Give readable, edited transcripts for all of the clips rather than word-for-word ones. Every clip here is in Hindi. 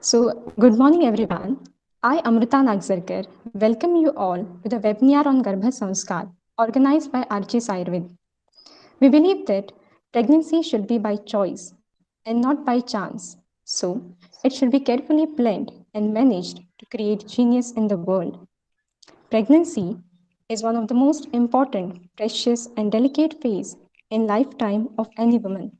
So, good morning everyone. I, Amrita Nagzarkar, welcome you all to the webinar on Garbha Sanskar organized by Archis Ayurved. We believe that pregnancy should be by choice and not by chance. So, it should be carefully planned and managed to create genius in the world. Pregnancy is one of the most important, precious, and delicate phase in lifetime of any woman.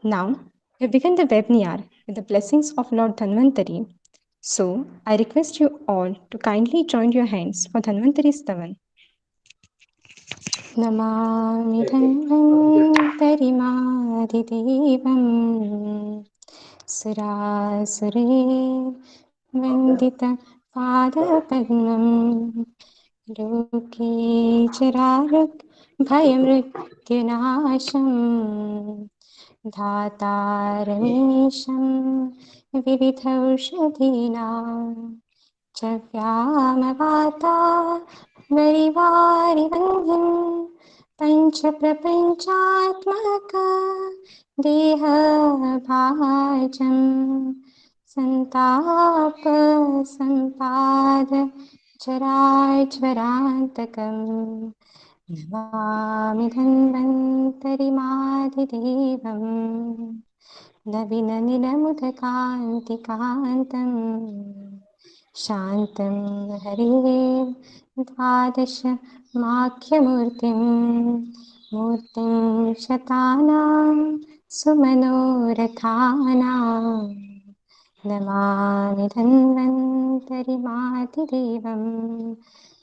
Now, we begin the webinar with the blessings of Lord Dhanvantari. So, I request you all to kindly join your hands for Dhanvantari Stavan. Namami धन्वन्तरिमादिदेवम् सुरासुरैर्वन्दितपादपद्मम् लोके भयमृत्युनाशम् धातारमीशं विविधौषधीनां च व्यामवाता वरिवारिवन्ध्यं पञ्चप्रपञ्चात्मक देहभाजं सन्तापसम्पाद जराज्वरान्तकम् नमामि धन्वन्तरिमादिदेवम् नवीननिलमुदकान्तिकान्तं शान्तं हरेः द्वादशमाख्यमूर्तिं मूर्तिं शतानां सुमनोरथानां Namami धन्वन्तरिमादिदेवम्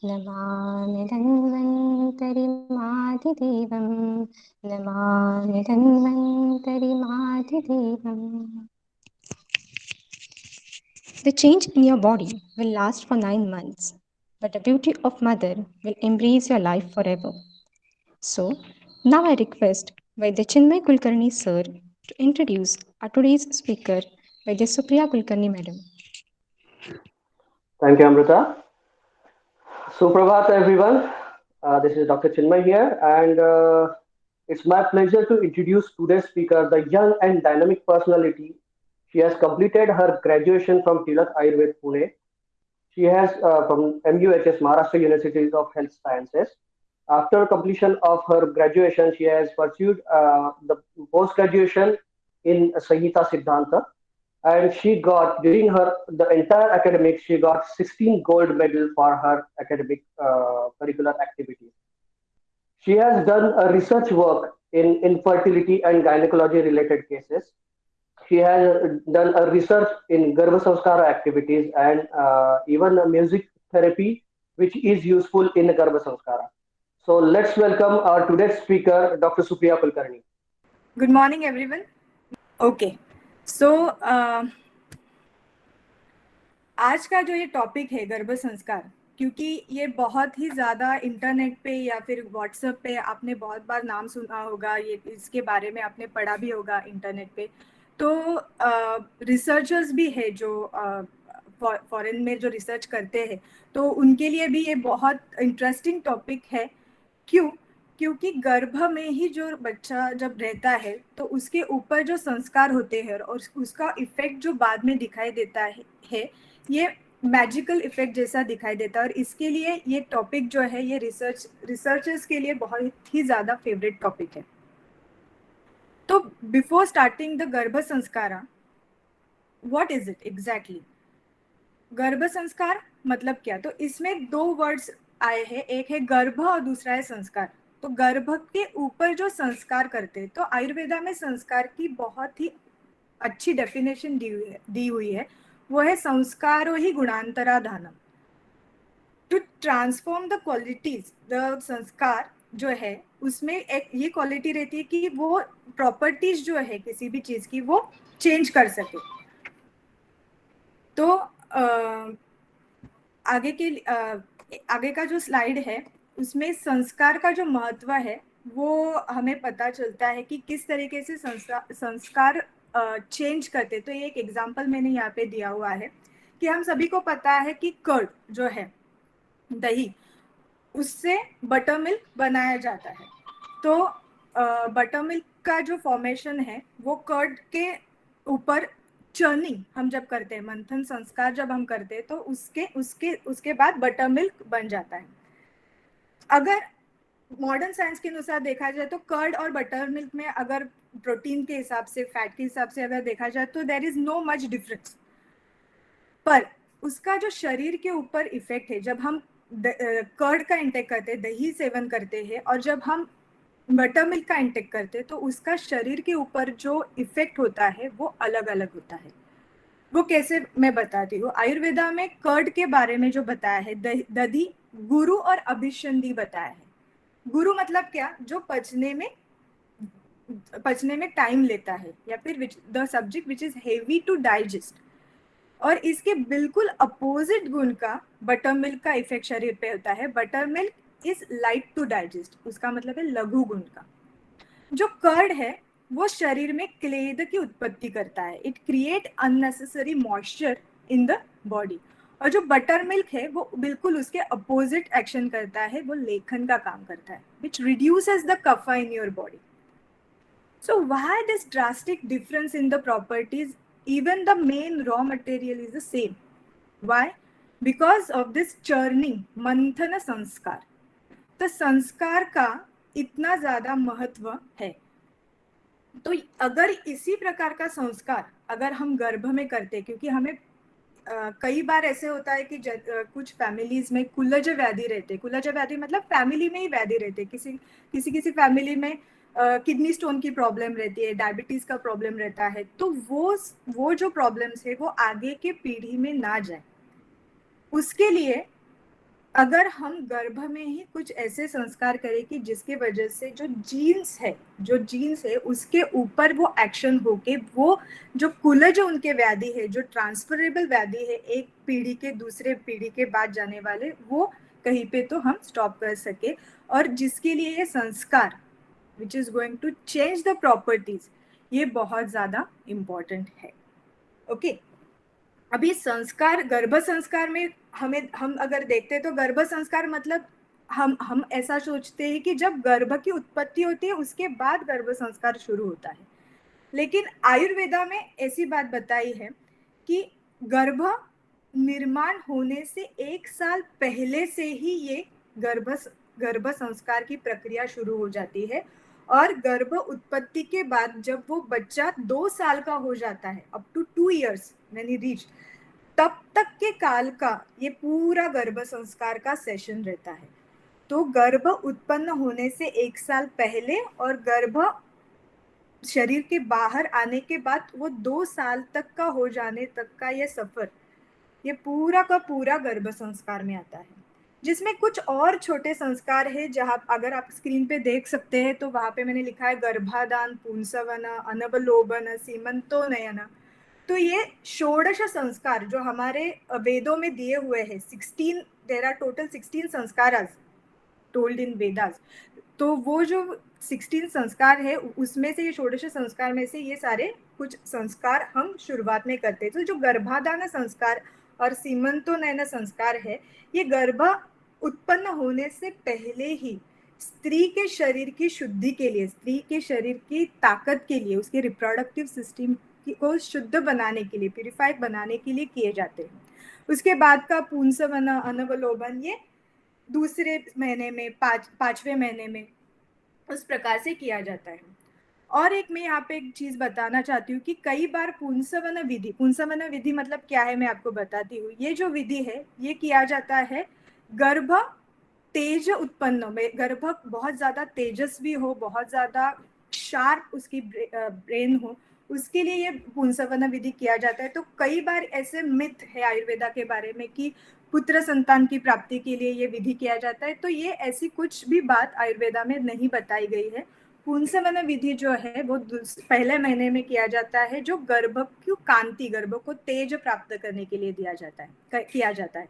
Namami धन्वन्तरिमादिदेवम् Namami धन्वन्तरिमादिदेवम्. The change in your body will last for 9 months, but the beauty of mother will embrace your life forever. So, now I request Vaidya Chinmay Kulkarni sir to introduce our today's speaker, Vaidya Supriya Kulkarni madam. Thank you, Amrita. Suprabhat, everyone. This is Dr. Chinmay here, and it's my pleasure to introduce today's speaker, the young and dynamic personality. She has completed her graduation from Tilak Ayurved Pune. She has from MUHS Maharashtra University of Health Sciences. After completion of her graduation, she has pursued the post graduation in Sanhita Siddhanta, and she got during her the entire academic she got 16 gold medal for her academic curricular activities. She has done a research work in infertility and gynecology related cases. She has done a research in Garbha Sanskara activities and even a music therapy, which is useful in Garbha Sanskara. So let's welcome our today's speaker, Dr. Supriya Kulkarni. Good morning, everyone. Okay, so आज का जो ये टॉपिक है गर्भ संस्कार, क्योंकि ये बहुत ही ज़्यादा इंटरनेट पे या फिर व्हाट्सएप पे आपने बहुत बार नाम सुना होगा, ये इसके बारे में आपने पढ़ा भी होगा इंटरनेट पे. तो रिसर्चर्स भी है जो फॉरेन में जो रिसर्च करते हैं, तो उनके लिए भी ये बहुत इंटरेस्टिंग टॉपिक है. क्यों? क्योंकि गर्भ में ही जो बच्चा जब रहता है तो उसके ऊपर जो संस्कार होते हैं और उसका इफेक्ट जो बाद में दिखाई देता है ये मैजिकल इफेक्ट जैसा दिखाई देता है. और इसके लिए ये टॉपिक जो है ये रिसर्चर्स के लिए बहुत ही ज़्यादा फेवरेट टॉपिक है. तो बिफोर स्टार्टिंग द गर्भ संस्कारा, व्हाट इज इट एग्जैक्टली? गर्भ संस्कार मतलब क्या? तो इसमें दो वर्ड्स आए हैं, एक है गर्भ और दूसरा है संस्कार. तो गर्भ के ऊपर जो संस्कार करते हैं, तो आयुर्वेदा में संस्कार की बहुत ही अच्छी डेफिनेशन दी हुई है. वो है संस्कारो ही गुणांतराधानम. To transform the qualities, the sanskar जो है उसमें एक ये क्वालिटी रहती है कि वो प्रॉपर्टीज जो है किसी भी चीज की वो चेंज कर सके. तो आगे का जो स्लाइड है उसमें संस्कार का जो महत्व है वो हमें पता चलता है कि किस तरीके से संस्कार चेंज करते. तो ये एक एग्जांपल मैंने यहाँ पे दिया हुआ है कि हम सभी को पता है कि कर्ड जो है दही, उससे बटर मिल्क बनाया जाता है. तो बटर मिल्क का जो फॉर्मेशन है वो कर्ड के ऊपर चर्निंग हम जब करते हैं, मंथन संस्कार जब हम करते हैं, तो उसके उसके उसके बाद बटर मिल्क बन जाता है। अगर मॉडर्न साइंस के अनुसार देखा जाए तो कर्ड और बटर मिल्क में अगर प्रोटीन के हिसाब से, फैट के हिसाब से अगर देखा जाए तो there is no much difference, पर उसका जो शरीर के ऊपर इफेक्ट है, जब हम कर्ड का इंटेक करते हैं, दही सेवन करते हैं, और जब हम बटर मिल्क का इंटेक करते हैं, तो उसका शरीर के ऊपर जो इफेक्ट होता है वो अलग अलग होता है। वो कैसे, मैं बताती हूँ। आयुर्वेदा में कर्ड के बारे में जो बताया है, दधि, गुरु और अभिसंधि बताया है। गुरु मतलब क्या, जो पचने में टाइम लेता है, या फिर the subject which is heavy to digest. और इसके बिल्कुल अपोजिट गुण का बटर मिल्क का इफेक्ट शरीर पे होता है। Butter milk is light to digest, उसका मतलब है लघु गुण का। जो कर्ड है वो शरीर में क्लेद की उत्पत्ति करता है, it create unnecessary moisture in the body. और जो बटर मिल्क है वो बिल्कुल उसके अपोजिट एक्शन करता है, वो लेखन का काम करता है, which reduces the kapha in your body. So why this drastic difference in the properties? Even the main raw material is the same. Why? Because of this churning, मंथन संस्कार। तो संस्कार का इतना ज्यादा महत्व है। तो अगर इसी प्रकार का संस्कार अगर हम गर्भ में करते, क्योंकि हमें कई बार ऐसे होता है कि कुछ फैमिलीज में कुलज व्याधि रहते, कुलज व्याधि मतलब फैमिली में ही व्याधि रहते, किसी फैमिली में किडनी स्टोन की प्रॉब्लम रहती है, डायबिटीज का प्रॉब्लम रहता है, तो वो जो प्रॉब्लम्स है वो आगे के पीढ़ी में ना जाए, उसके लिए अगर हम गर्भ में ही कुछ ऐसे संस्कार करें कि जिसके वजह से जो जीन्स है उसके ऊपर वो एक्शन होके वो जो कुलज उनके व्याधि है, जो ट्रांसफरेबल व्याधि है, एक पीढ़ी के दूसरे पीढ़ी के बाद जाने वाले, वो कहीं पे तो हम स्टॉप कर सके। और जिसके लिए ये संस्कार which is going to change the properties, ये बहुत ज्यादा इम्पोर्टेंट है। ओके अभी संस्कार, गर्भ संस्कार में हम अगर देखते हैं तो गर्भ संस्कार मतलब हम ऐसा सोचते हैं कि जब गर्भ की उत्पत्ति होती है उसके बाद गर्भ संस्कार शुरू होता है, लेकिन आयुर्वेदा में ऐसी बात बताई है कि गर्भ निर्माण होने से 1 साल पहले से ही ये गर्भ संस्कार की प्रक्रिया शुरू हो जाती है, और गर्भ उत्पत्ति के बाद जब वो बच्चा 2 साल का हो जाता है, up to 2 years when he reach, तब तक के काल का ये पूरा गर्भ संस्कार का सेशन रहता है। तो गर्भ उत्पन्न होने से 1 साल पहले और गर्भ शरीर के बाहर आने के बाद वो 2 साल तक का हो जाने तक का ये सफर, ये पूरा का पूरा गर्भ संस्कार में आता है, जिसमें कुछ और छोटे संस्कार है जहाँ अगर आप स्क्रीन पे देख सकते हैं तो वहां पे मैंने लिखा है गर्भाधान, पुंसवन, अनवलोबन, सीमंतोनयन। तो ये षोडश संस्कार जो हमारे वेदों में दिए हुए हैं, 16, देयर आर टोटल 16 संस्कार टोल्ड इन वेदास। तो वो जो 16 संस्कार है उसमें से ये षोडश संस्कार में से ये सारे कुछ संस्कार हम शुरुआत में करते हैं। तो जो गर्भाधान संस्कार और सीमंतोनयन संस्कार है, ये गर्भ उत्पन्न होने से पहले ही स्त्री के शरीर की शुद्धि के लिए, स्त्री के शरीर की ताकत के लिए, उसके रिप्रोडक्टिव सिस्टम को शुद्ध बनाने के लिए, प्यूरिफाइड बनाने के लिए किए जाते हैं। उसके बाद का पुंसवन, अनवलोबन, ये दूसरे महीने में, पांचवें महीने में उस प्रकार से किया जाता है। और एक मैं यहाँ पे एक चीज बताना चाहती हूँ कि कई बार पुंसवन विधि मतलब क्या है मैं आपको बताती हूँ। ये जो विधि है ये किया जाता है गर्भ तेज उत्पन्न में, गर्भ बहुत ज्यादा तेजस्वी हो, बहुत ज्यादा शार्प उसकी ब्रेन हो, उसके लिए ये पुंसवन विधि किया जाता है। तो कई बार ऐसे मिथ है आयुर्वेदा के बारे में कि पुत्र संतान की प्राप्ति के लिए ये विधि किया जाता है, तो ये ऐसी कुछ भी बात आयुर्वेदा में नहीं बताई गई है। पुंसवन विधि जो है वो पहले महीने में किया जाता है, जो गर्भ की कांति, गर्भ को तेज प्राप्त करने के लिए किया जाता है।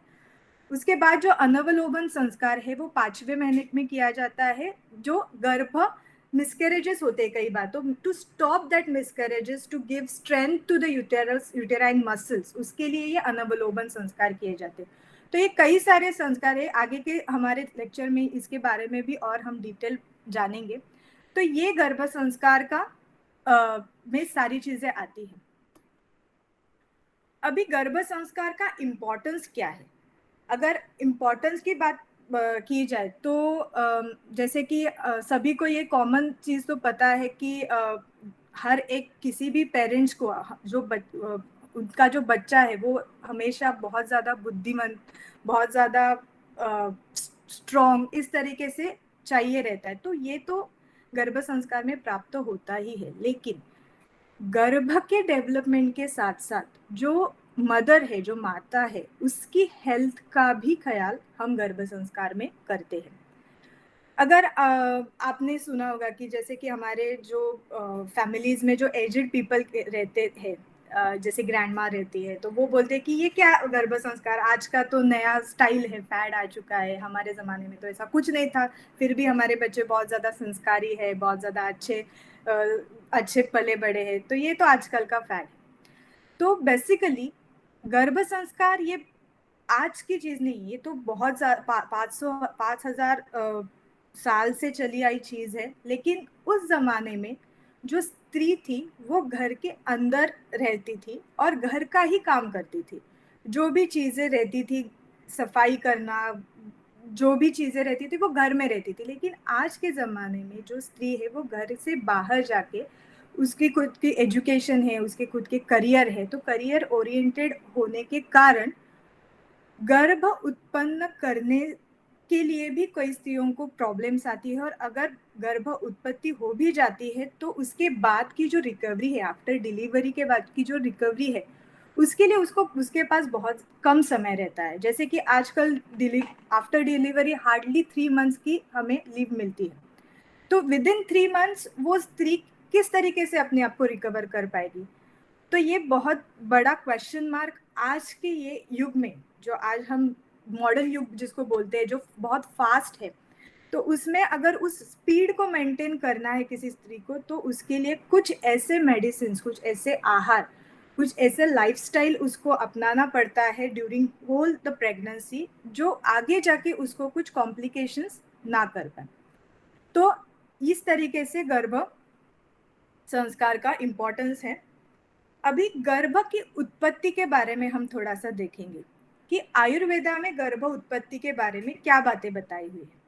उसके बाद जो अनवलोबन संस्कार है वो 5वें महीने में किया जाता है, जो गर्भ मिसकैरेजेस होते हैं कई बार, तो to stop that miscarriages, to give strength to the uterine muscles, उसके लिए ये अनवलोबन संस्कार किए जाते हैं। तो ये कई सारे संस्कार है, आगे के हमारे लेक्चर में इसके बारे में भी और हम डिटेल जानेंगे। तो ये गर्भ संस्कार का में सारी चीजें आती हैं। अभी गर्भ संस्कार का इम्पोर्टेंस क्या है? अगर इम्पोर्टेंस की बात की जाए तो जैसे कि सभी को ये कॉमन चीज तो पता है कि हर एक किसी भी पेरेंट्स को जो उनका जो बच्चा है वो हमेशा बहुत ज्यादा बुद्धिमान, बहुत ज्यादा स्ट्रॉन्ग इस तरीके से चाहिए रहता है। तो ये तो गर्भ संस्कार में प्राप्त तो होता ही है, लेकिन गर्भ के डेवलपमेंट के साथ साथ जो मदर है, जो माता है, उसकी हेल्थ का भी ख्याल हम गर्भ संस्कार में करते हैं। अगर आपने सुना होगा कि जैसे कि हमारे जो फैमिलीज में जो एजेड पीपल रहते हैं, जैसे ग्रैंड माँ रहती है, तो वो बोलते हैं कि ये क्या गर्भ संस्कार, आज का तो नया स्टाइल है, फैड आ चुका है, हमारे ज़माने में तो ऐसा कुछ नहीं था, फिर भी हमारे बच्चे बहुत ज़्यादा संस्कारी है, बहुत ज़्यादा अच्छे पले बड़े हैं, तो ये तो आजकल का फैड है। तो बेसिकली गर्भ संस्कार ये आज की चीज नहीं, ये तो बहुत 5,000 साल से चली आई चीज है। लेकिन उस जमाने में जो स्त्री थी वो घर के अंदर रहती थी और घर का ही काम करती थी, जो भी चीजें रहती थी, सफाई करना, जो भी चीजें रहती थी वो घर में रहती थी। लेकिन आज के जमाने में जो स्त्री है वो घर से बाहर जाके उसकी खुद की एजुकेशन है, उसके खुद के करियर है, तो करियर ओरिएंटेड होने के कारण गर्भ उत्पन्न करने के लिए भी कई स्त्रियों को प्रॉब्लम्स आती है। और अगर गर्भ उत्पत्ति हो भी जाती है तो उसके बाद की जो रिकवरी है, आफ्टर डिलीवरी के बाद की जो रिकवरी है, उसके लिए उसके पास बहुत कम समय रहता है। जैसे कि आजकल आफ्टर डिलीवरी हार्डली 3 मंथ्स की हमें लीव मिलती है, तो विद इन 3 मंथ्स वो स्त्री किस तरीके से अपने आप को रिकवर कर पाएगी? तो ये बहुत बड़ा क्वेश्चन मार्क आज के ये युग में, जो आज हम मॉडर्न युग जिसको बोलते हैं, जो बहुत फास्ट है, तो उसमें अगर उस स्पीड को मेंटेन करना है किसी स्त्री को, तो उसके लिए कुछ ऐसे मेडिसिन, कुछ ऐसे आहार, कुछ ऐसे लाइफस्टाइल उसको अपनाना पड़ता है ड्यूरिंग होल द प्रेगनेंसी, जो आगे जाके उसको कुछ कॉम्प्लिकेशंस ना कर पाए। तो इस तरीके से गर्भ संस्कार का इम्पोर्टेंस है। अभी गर्भ की उत्पत्ति के बारे में हम थोड़ा सा देखेंगे कि आयुर्वेदा में गर्भ उत्पत्ति के बारे में क्या बातें बताई हुई है।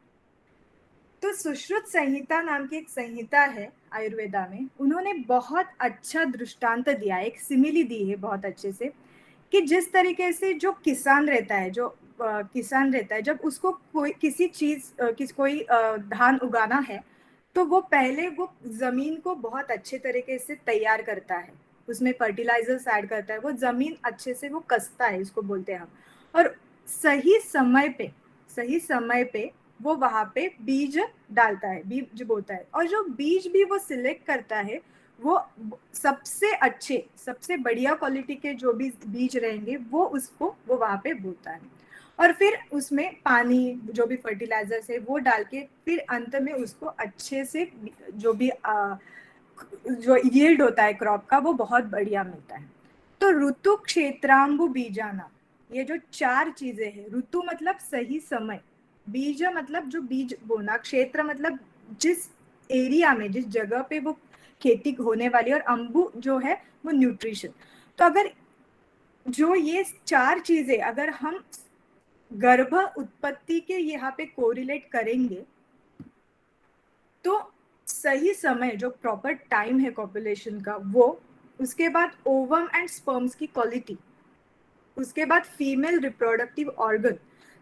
तो सुश्रुत संहिता नाम की एक संहिता है आयुर्वेदा में, उन्होंने बहुत अच्छा दृष्टांत दिया है, एक सिमिली दी है बहुत अच्छे से, कि जिस तरीके से जो किसान रहता है, जब उसको कोई धान उगाना है, तो वो पहले वो जमीन को बहुत अच्छे तरीके से तैयार करता है, उसमें फर्टिलाइजर्स ऐड करता है, वो जमीन अच्छे से वो कसता है, इसको बोलते हैं हम। और सही समय पे वो वहां पे बीज डालता है, बीज बोता है, और जो बीज भी वो सिलेक्ट करता है वो सबसे बढ़िया क्वालिटी के जो भी बीज रहेंगे वो वहां पे बोता है। और फिर उसमें पानी, जो भी फर्टिलाइजर्स है वो डाल के फिर अंत में उसको अच्छे से जो भी जो यील्ड होता है क्रॉप का वो बहुत बढ़िया मिलता है। तो ऋतु क्षेत्रांबु बीजाना, ये जो 4 चीजें हैं, ऋतु मतलब सही समय, बीज मतलब जो बीज बोना, क्षेत्र मतलब जिस एरिया में, जिस जगह पे वो खेती होने वाली, और अंबु जो है वो न्यूट्रिशन। तो अगर जो ये 4 चीजें अगर हम गर्भ उत्पत्ति के यहाँ पे कोरिलेट करेंगे, तो सही समय, जो प्रॉपर टाइम है कॉपुलेशन का वो, उसके बाद ओवम एंड स्पर्म्स की क्वालिटी, उसके बाद फीमेल रिप्रोडक्टिव ऑर्गन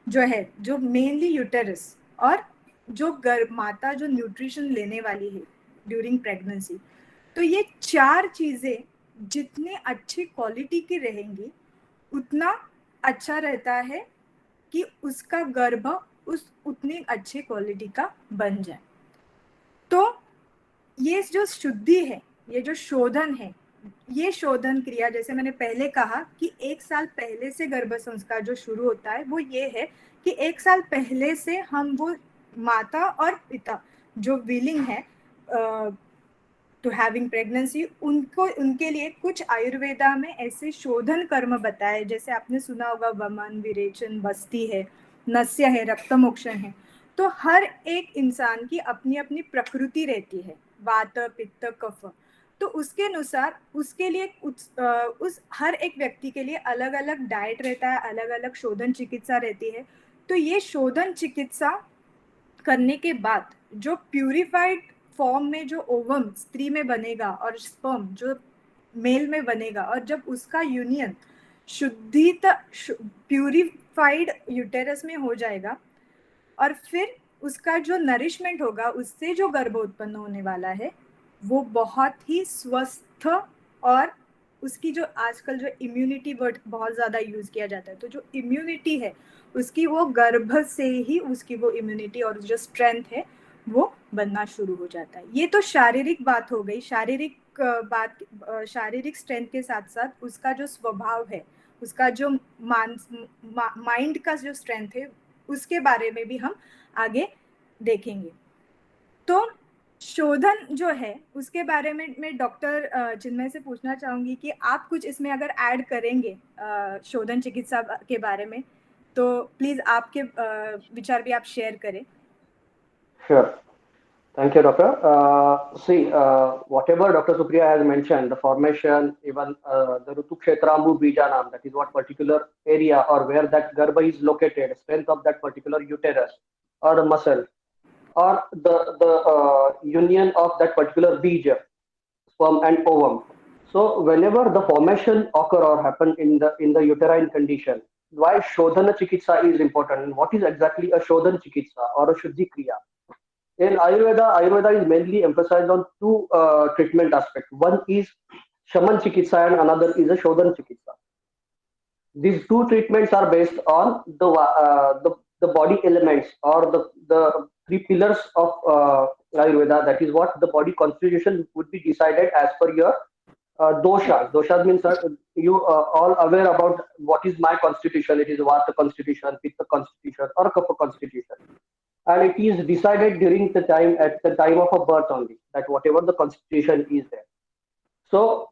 जो है, जो मेनली यूटेरस, और जो गर्भ माता जो न्यूट्रिशन लेने वाली है ड्यूरिंग प्रेगनेंसी। तो ये 4 चीजें जितने अच्छी क्वालिटी की रहेंगी उतना अच्छा रहता है कि उसका गर्भ उतनी अच्छी क्वालिटी का बन जाए। तो ये जो शुद्धि है, ये जो शोधन है, ये शोधन क्रिया, जैसे मैंने पहले कहा कि 1 साल पहले से गर्भ संस्कार जो शुरू होता है वो ये है कि 1 साल पहले से हम वो माता और पिता जो विलिंग है टू हैविंग प्रेगनेंसी, उनके लिए कुछ आयुर्वेदा में ऐसे शोधन कर्म बताए, जैसे आपने सुना होगा वमन, विरेचन, बस्ती है, नस्य है, रक्त मोक्षण है। तो हर एक इंसान की अपनी अपनी प्रकृति रहती है, वात पित्त कफ, तो उसके अनुसार उसके लिए उस हर एक व्यक्ति के लिए अलग अलग डाइट रहता है, अलग अलग शोधन चिकित्सा रहती है। तो ये शोधन चिकित्सा करने के बाद जो प्यूरिफाइड फॉर्म में जो ओवम स्त्री में बनेगा और स्पर्म जो मेल में बनेगा, और जब उसका यूनियन शुद्धित प्यूरिफाइड यूटेरस में हो जाएगा, और फिर उसका जो नरिशमेंट होगा, उससे जो गर्भ उत्पन्न होने वाला है वो बहुत ही स्वस्थ, और उसकी जो आजकल जो इम्यूनिटी वर्ड बहुत ज़्यादा यूज़ किया जाता है, तो जो इम्यूनिटी है उसकी वो गर्भ से ही उसकी वो इम्यूनिटी और जो स्ट्रेंथ है वो बनना शुरू हो जाता है। ये तो शारीरिक बात हो गई। शारीरिक स्ट्रेंथ के साथ साथ उसका जो स्वभाव है, उसका जो माइंड का जो स्ट्रेंथ है, उसके बारे में भी हम आगे देखेंगे। तो शोधन जो है उसके बारे में मैं डॉक्टर चिन्मय से पूछना चाहूंगी कि आप कुछ इसमें अगर ऐड करेंगे शोधन चिकित्सा के बारे में, तो प्लीज आपके विचार भी आप शेयर करें। Sure. Thank you, Doctor. Whatever Dr. Supriya has mentioned, the formation, even the Rutukshetrambu Bijanam, that is what particular area or where that garbha is located, strength of that particular uterus or the muscle, or the union of that particular bija, sperm and ovum. So whenever the formation occur or happen in the uterine condition, why Shodhana Chikitsa is important, and what is exactly a Shodhana Chikitsa or a Shuddhi Kriya? In Ayurveda is mainly emphasized on two treatment aspects. One is Shaman Chikitsa and another is a Shodhan Chikitsa. These two treatments are based on the body elements or the three pillars of Ayurveda. That is what the body constitution would be decided as per your doshas. Doshas means you all aware about what is my constitution. It is Vata constitution, Pitta constitution, or Kapha constitution, and it is decided during the time at the time of a birth only, that whatever the constitution is there. So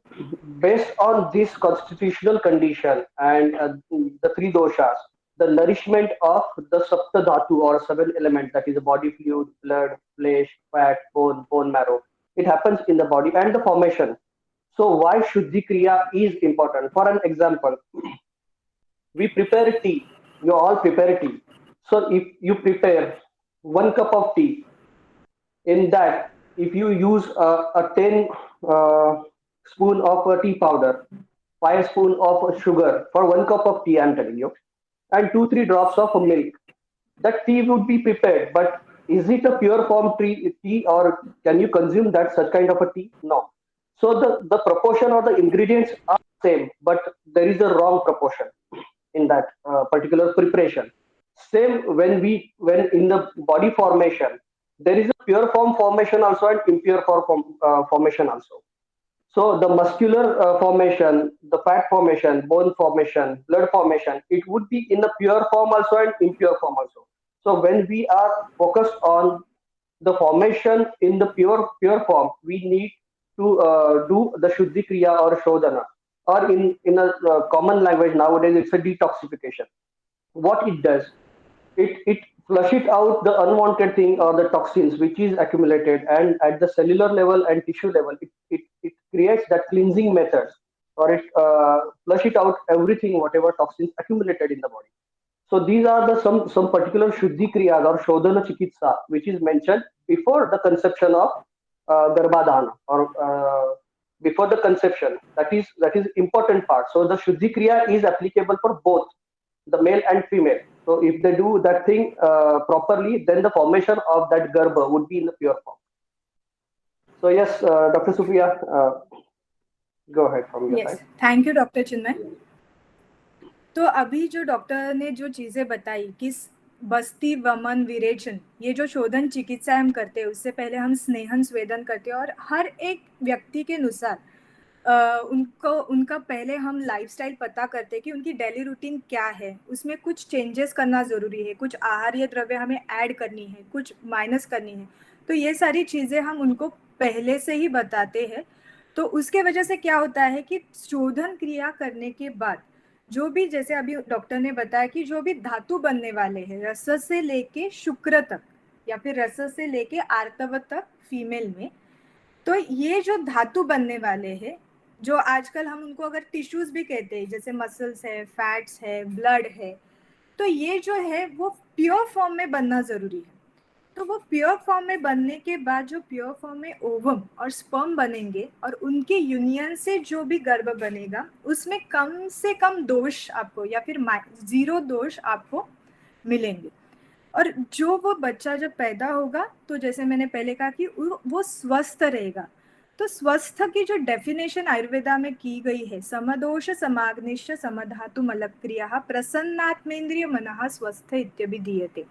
based on this constitutional condition and the three doshas, the nourishment of the sapta dhatu or seven elements, that is the body fluid, blood, flesh, fat, bone marrow, it happens in the body, and the formation. So why Shuddhi Kriya is important? For an example, we prepare tea. You all prepare tea. So if you prepare 1 cup of tea, in that if you use a 10 spoon of tea powder, 5 spoon of sugar for 1 cup of tea, I'm telling you, and 2-3 drops of milk, that tea would be prepared. But is it a pure form tea, or can you consume that such kind of a tea? No. So the proportion or the ingredients are same, but there is a wrong proportion in that particular preparation. Same when in the body formation, there is a pure form formation also and impure formation also. So the muscular formation, the fat formation, bone formation, blood formation, it would be in the pure form also and impure form also. So when we are focused on the formation in the pure form, we need to do the Shuddhi Kriya or Shodhana, or in a common language nowadays, it's a detoxification. What it does, it flush it out the unwanted thing or the toxins which is accumulated, and at the cellular level and tissue level, it creates that cleansing methods, or it flush it out everything whatever toxins accumulated in the body. So these are the some particular Shuddhi Kriyas or Shodhana Chikitsa which is mentioned before the conception of Garbhadhana, or before the conception. That is important part. So the Shuddhi Kriya is applicable for both the male and female. So if they do that thing properly, then the formation of that garbha would be in the pure form. So yes, Dr. Supriya, go ahead from your side. Thank you doctor Chinmay. तो अभी जो डॉक्टर ने जो चीज़ें बताई कि बस्ती वमन विरेचन, ये जो शोधन चिकित्सा हम करते हैं, उससे पहले हम स्नेहन स्वेदन करते हैं, और हर एक व्यक्ति के अनुसार उनका पहले हम लाइफस्टाइल पता करते हैं कि उनकी डेली रूटीन क्या है, उसमें कुछ चेंजेस करना ज़रूरी है, कुछ आहार्य द्रव्य हमें ऐड करनी है, कुछ माइनस करनी है। तो ये सारी चीज़ें हम उनको पहले से ही बताते हैं। तो उसके वजह से क्या होता है कि शोधन क्रिया करने के बाद जो भी, जैसे अभी डॉक्टर ने बताया कि जो भी धातु बनने वाले हैं रस से लेके शुक्र तक या फिर रस से लेके आर्तव तक फीमेल में, तो ये जो धातु बनने वाले हैं, जो आजकल हम उनको अगर टिश्यूज भी कहते हैं, जैसे मसल्स है, फैट्स है, ब्लड है, तो ये जो है वो प्योर फॉर्म में बनना जरूरी है। तो वो प्योर फॉर्म में बनने के बाद जो प्योर फॉर्म में ओवम और स्पर्म बनेंगे और उनके यूनियन से जो भी गर्भ बनेगा उसमें कम से कम दोष आपको या फिर 0 दोष आपको मिलेंगे। और जो वो बच्चा जब पैदा होगा तो जैसे मैंने पहले कहा कि वो स्वस्थ रहेगा। तो स्वस्थ की जो डेफिनेशन आयुर्वेदा में की गई है, समदोष समाग्निश्च समधातु मलक्रिया प्रसन्नात्मेन्द्रिय मनः स्वस्थ इत्यभिधीयते।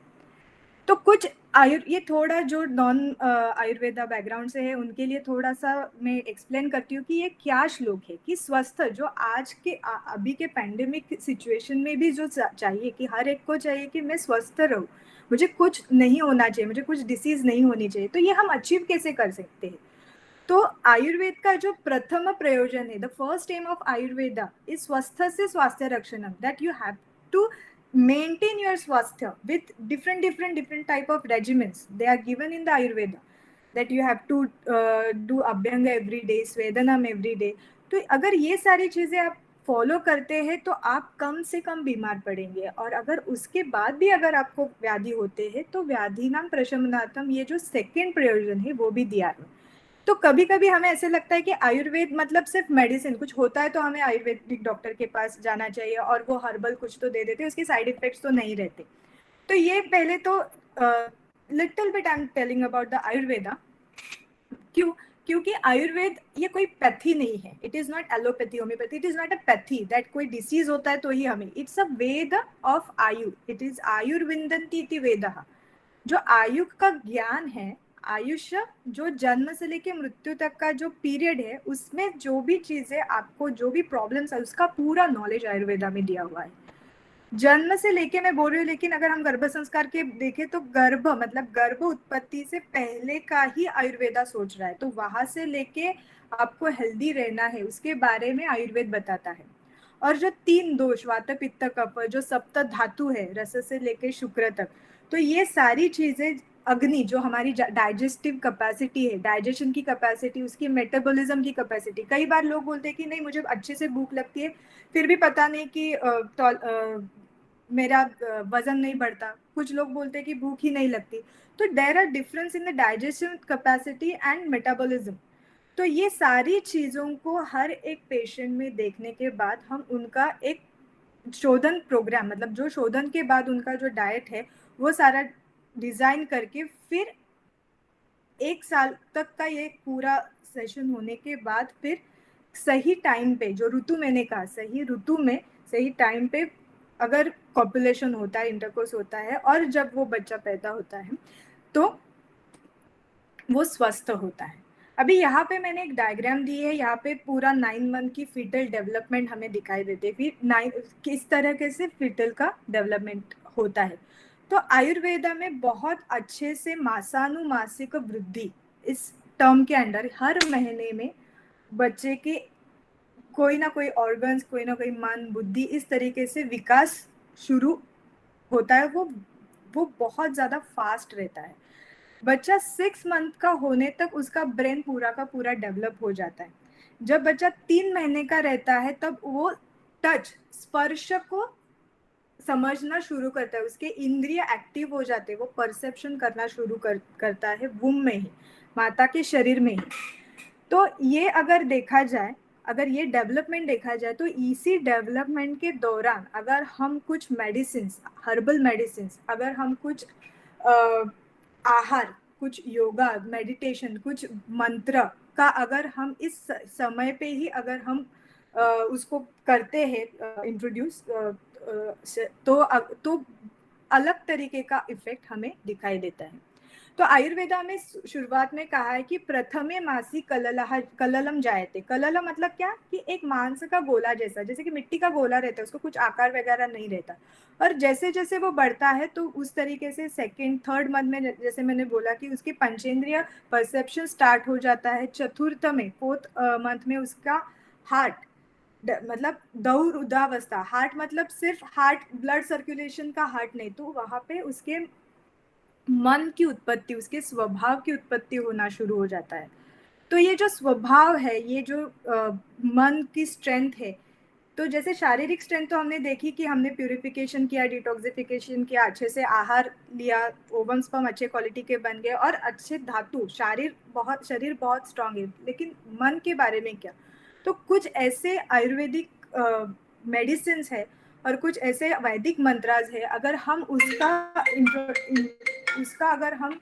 तो कुछ ये थोड़ा जो नॉन आयुर्वेदा बैकग्राउंड से है उनके लिए थोड़ा सा मैं एक्सप्लेन करती हूँ कि ये क्या श्लोक है कि स्वस्थ, जो आज के अभी के पैंडेमिक सिचुएशन में भी जो चाहिए कि हर एक को चाहिए कि मैं स्वस्थ रहूँ, मुझे कुछ नहीं होना चाहिए, मुझे कुछ डिसीज नहीं होनी चाहिए, तो ये हम अचीव कैसे कर सकते हैं। तो आयुर्वेद का जो प्रथम प्रयोजन है, the first aim of Ayurveda is स्वस्थ से स्वास्थ्य रक्षणम, that you have to maintain your swasthya with different type of regimens they are given in the ayurveda, that you have to do abhyanga every day, swedanam every day। तो अगर ये सारी चीजें आप फॉलो करते हैं तो आप कम से कम बीमार पड़ेंगे, और अगर उसके बाद भी अगर आपको व्याधि होते हैं तो व्याधि नाम प्रशमनार्थम, ये जो सेकेंड प्रयोजन है वो भी दिया है। तो कभी कभी हमें ऐसे लगता है कि आयुर्वेद मतलब सिर्फ मेडिसिन, कुछ होता है तो हमें आयुर्वेदिक डॉक्टर के पास जाना चाहिए और वो हर्बल कुछ तो दे देते, उसके साइड इफेक्ट्स तो नहीं रहते। तो ये पहले तो little bit I am telling about the Ayurveda. क्योंकि आयुर्वेद ये कोई पैथी नहीं है, it is not allopathy, homeopathy, it is not a pathy that कोई डिसीज होता है तो ही हमें, इट्स अ वेद ऑफ आयु, इट इज आयुर्विंदन्ति इति वेदः। जो आयु का ज्ञान है, आयुष्य जो जन्म से लेके मृत्यु तक का जो पीरियड है, उसमें जो भी चीजें आपको, जो भी प्रॉब्लम्स है, उसका पूरा नॉलेज आयुर्वेदा में दिया हुआ है। जन्म से लेके मैं बोल रही हूँ, लेकिन अगर हम गर्भ संस्कार के देखें तो गर्भ मतलब गर्भ उत्पत्ति से पहले का ही आयुर्वेदा सोच रहा है, तो वहां से लेके आपको हेल्दी रहना है उसके बारे में आयुर्वेद बताता है। और जो 3 दोष, वात पित्त कफ, जो सप्त धातु है रस से लेके शुक्र तक, तो ये सारी चीजें, अग्नि जो हमारी डाइजेस्टिव कैपेसिटी है, डाइजेशन की कैपेसिटी, उसकी मेटाबॉलिज्म की कैपेसिटी। कई बार लोग बोलते हैं कि नहीं मुझे अच्छे से भूख लगती है फिर भी पता नहीं कि मेरा वजन नहीं बढ़ता, कुछ लोग बोलते हैं कि भूख ही नहीं लगती। तो there are difference in the digestion capacity and metabolism. तो ये सारी चीज़ों को हर एक पेशेंट में देखने के बाद हम उनका एक शोधन प्रोग्राम, मतलब जो शोधन के बाद उनका जो डाइट है वो सारा डिजाइन करके, फिर 1 साल तक का ये पूरा सेशन होने के बाद फिर सही टाइम पे, जो ऋतु मैंने कहा, सही ऋतु में सही टाइम पे अगर कॉपुलेशन होता है, इंटरकोर्स होता है और जब वो बच्चा पैदा होता है तो वो स्वस्थ होता है। अभी यहाँ पे मैंने एक डायग्राम दी है, यहाँ पे पूरा 9 मंथ की फीटल डेवलपमेंट हमें दिखाई देती है, फिर किस तरह से फीटल का डेवलपमेंट होता है। तो आयुर्वेदा में बहुत अच्छे से मासानुमासिक वृद्धि इस टर्म के अंडर हर महीने में बच्चे के कोई ना कोई ऑर्गन्स, कोई ना कोई मन, बुद्धि, इस तरीके से विकास शुरू होता है। वो बहुत ज़्यादा फास्ट रहता है। बच्चा 6 मंथ का होने तक उसका ब्रेन पूरा का पूरा डेवलप हो जाता है। जब बच्चा 3 महीने का रहता है तब वो टच, स्पर्श को समझना शुरू करता है, उसके इंद्रिय एक्टिव हो जाते हैं, वो परसेप्शन करना शुरू करता है वुम में ही, माता के शरीर में ही। तो ये अगर देखा जाए, अगर ये डेवलपमेंट देखा जाए तो इसी डेवलपमेंट के दौरान अगर हम कुछ मेडिसिन, हर्बल मेडिसिन, अगर हम कुछ आहार, कुछ योगा, मेडिटेशन, कुछ मंत्र का अगर हम इस समय पे ही अगर हम उसको करते हैं इंट्रोड्यूस, तो अलग तरीके का इफेक्ट हमें दिखाई देता है। तो आयुर्वेदा में शुरुआत में कहा है कि प्रथमे मासी कललम जायते। कललम मतलब क्या, कि एक मांस का गोला जैसा, जैसे कि मिट्टी का गोला रहता है, उसको कुछ आकार वगैरह नहीं रहता, और जैसे जैसे वो बढ़ता है तो उस तरीके से 2nd 3rd मंथ में, जैसे मैंने बोला कि उसकी पंचेंद्रिय परसेप्शन स्टार्ट हो जाता है। 4th में 4th मंथ में उसका हार्ट मतलब दौरुदावस्था, हार्ट मतलब सिर्फ हार्ट ब्लड सर्कुलेशन का हार्ट नहीं, तो वहां पे उसके मन की उत्पत्ति, उसके स्वभाव की उत्पत्ति होना शुरू हो जाता है। तो ये जो स्वभाव है, ये जो मन की स्ट्रेंथ है, तो जैसे शारीरिक स्ट्रेंथ तो हमने देखी कि हमने प्यूरिफिकेशन किया, डिटॉक्सिफिकेशन किया, अच्छे से आहार लिया, ओवम स्पर्म अच्छे क्वालिटी के बन गए और अच्छे धातु, शरीर बहुत स्ट्रांग है। लेकिन मन के बारे में क्या? तो कुछ ऐसे आयुर्वेदिक मेडिसिन है और कुछ ऐसे वैदिक मंत्राज है, अगर हम उसका अगर हम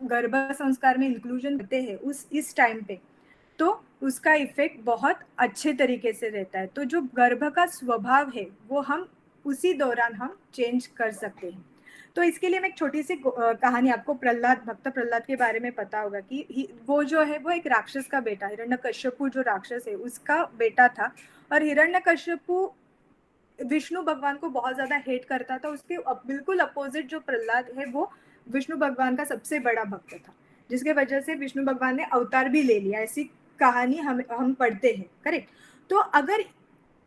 गर्भ संस्कार में इंक्लूजन करते हैं इस टाइम पे, तो उसका इफेक्ट बहुत अच्छे तरीके से रहता है। तो जो गर्भ का स्वभाव है वो हम उसी दौरान हम चेंज कर सकते हैं। तो इसके लिए मैं एक छोटी सी कहानी, आपको भक्त प्रहलाद के बारे में पता होगा कि वो जो है वो एक राक्षस का बेटा, हिरण्यकश्यपु जो राक्षस है उसका बेटा था। और हिरण्यकश्यपु विष्णु भगवान को बहुत ज्यादा हेट करता था। उसके बिल्कुल अपोजिट जो प्रहलाद है वो विष्णु भगवान का सबसे बड़ा भक्त था, जिसके वजह से विष्णु भगवान ने अवतार भी ले लिया। ऐसी कहानी हम पढ़ते हैं, करेक्ट। तो अगर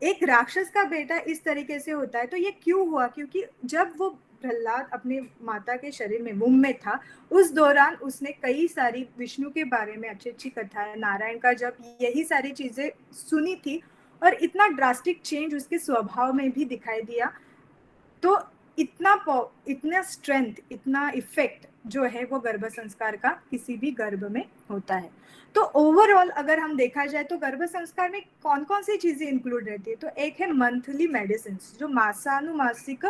एक राक्षस का बेटा इस तरीके से होता है तो ये क्यों हुआ? क्योंकि जब वो प्रहलाद अपने माता के शरीर में वुम में था, उस दौरान उसने कई सारी विष्णु के बारे में अच्छी अच्छी कथाएं, नारायण का जब, यही सारी चीजें सुनी थी और इतना ड्रास्टिक चेंज उसके स्वभाव में भी दिखाई दिया। तो इतना स्ट्रेंथ, इतना इफेक्ट जो है वो गर्भ संस्कार का किसी भी गर्भ में होता है। तो ओवरऑल अगर हम देखा जाए तो गर्भ संस्कार में कौन कौन सी चीजें इंक्लूड रहती है? तो एक है मंथली मेडिसिन, जो मासानुमासिक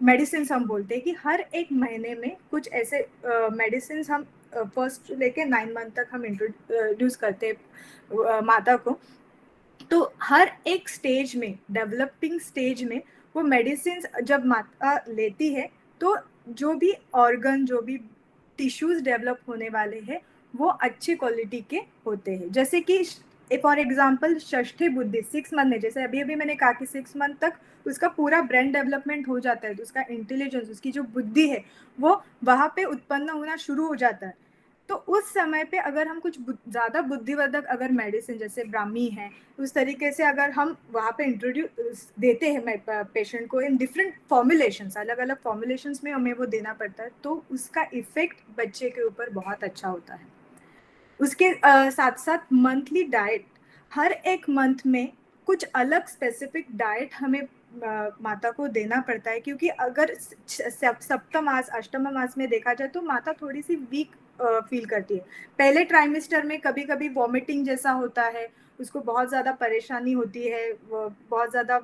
मेडिसिन हम बोलते हैं कि हर एक महीने में कुछ ऐसे मेडिसिन हम फर्स्ट लेके 9 मंथ तक हम इंट्रोड्यूस करते हैं माता को। तो हर एक स्टेज में, डेवलपिंग स्टेज में, वो मेडिसिन जब माता लेती है तो जो भी ऑर्गन, जो भी टिश्यूज डेवलप होने वाले हैं वो अच्छी क्वालिटी के होते हैं। जैसे कि फॉर एग्जांपल षष्ठी बुद्धि 6 मंथ में, जैसे अभी अभी मैंने कहा कि 6 मंथ तक उसका पूरा ब्रेन डेवलपमेंट हो जाता है, तो उसका इंटेलिजेंस, उसकी जो बुद्धि है वो वहां पे उत्पन्न होना शुरू हो जाता है। तो उस समय पे अगर हम कुछ ज्यादा बुद्धिवर्धक अगर मेडिसिन, जैसे ब्राह्मी है, उस तरीके से अगर हम वहाँ पे इंट्रोड्यूस देते हैं पेशेंट को इन डिफरेंट फॉर्मुलेशंस, अलग अलग फॉर्मुलेशंस में हमें वो देना पड़ता है, तो उसका इफेक्ट बच्चे के ऊपर बहुत अच्छा होता है। उसके साथ साथ मंथली डाइट, हर एक मंथ में कुछ अलग स्पेसिफिक डाइट हमें माता को देना पड़ता है। क्योंकि अगर सप्तम मास, अष्टम मास में देखा जाए तो माता थोड़ी सी वीक फील करती है। पहले ट्राइमेस्टर में कभी कभी वॉमिटिंग जैसा होता है, उसको बहुत ज़्यादा परेशानी होती है, बहुत ज़्यादा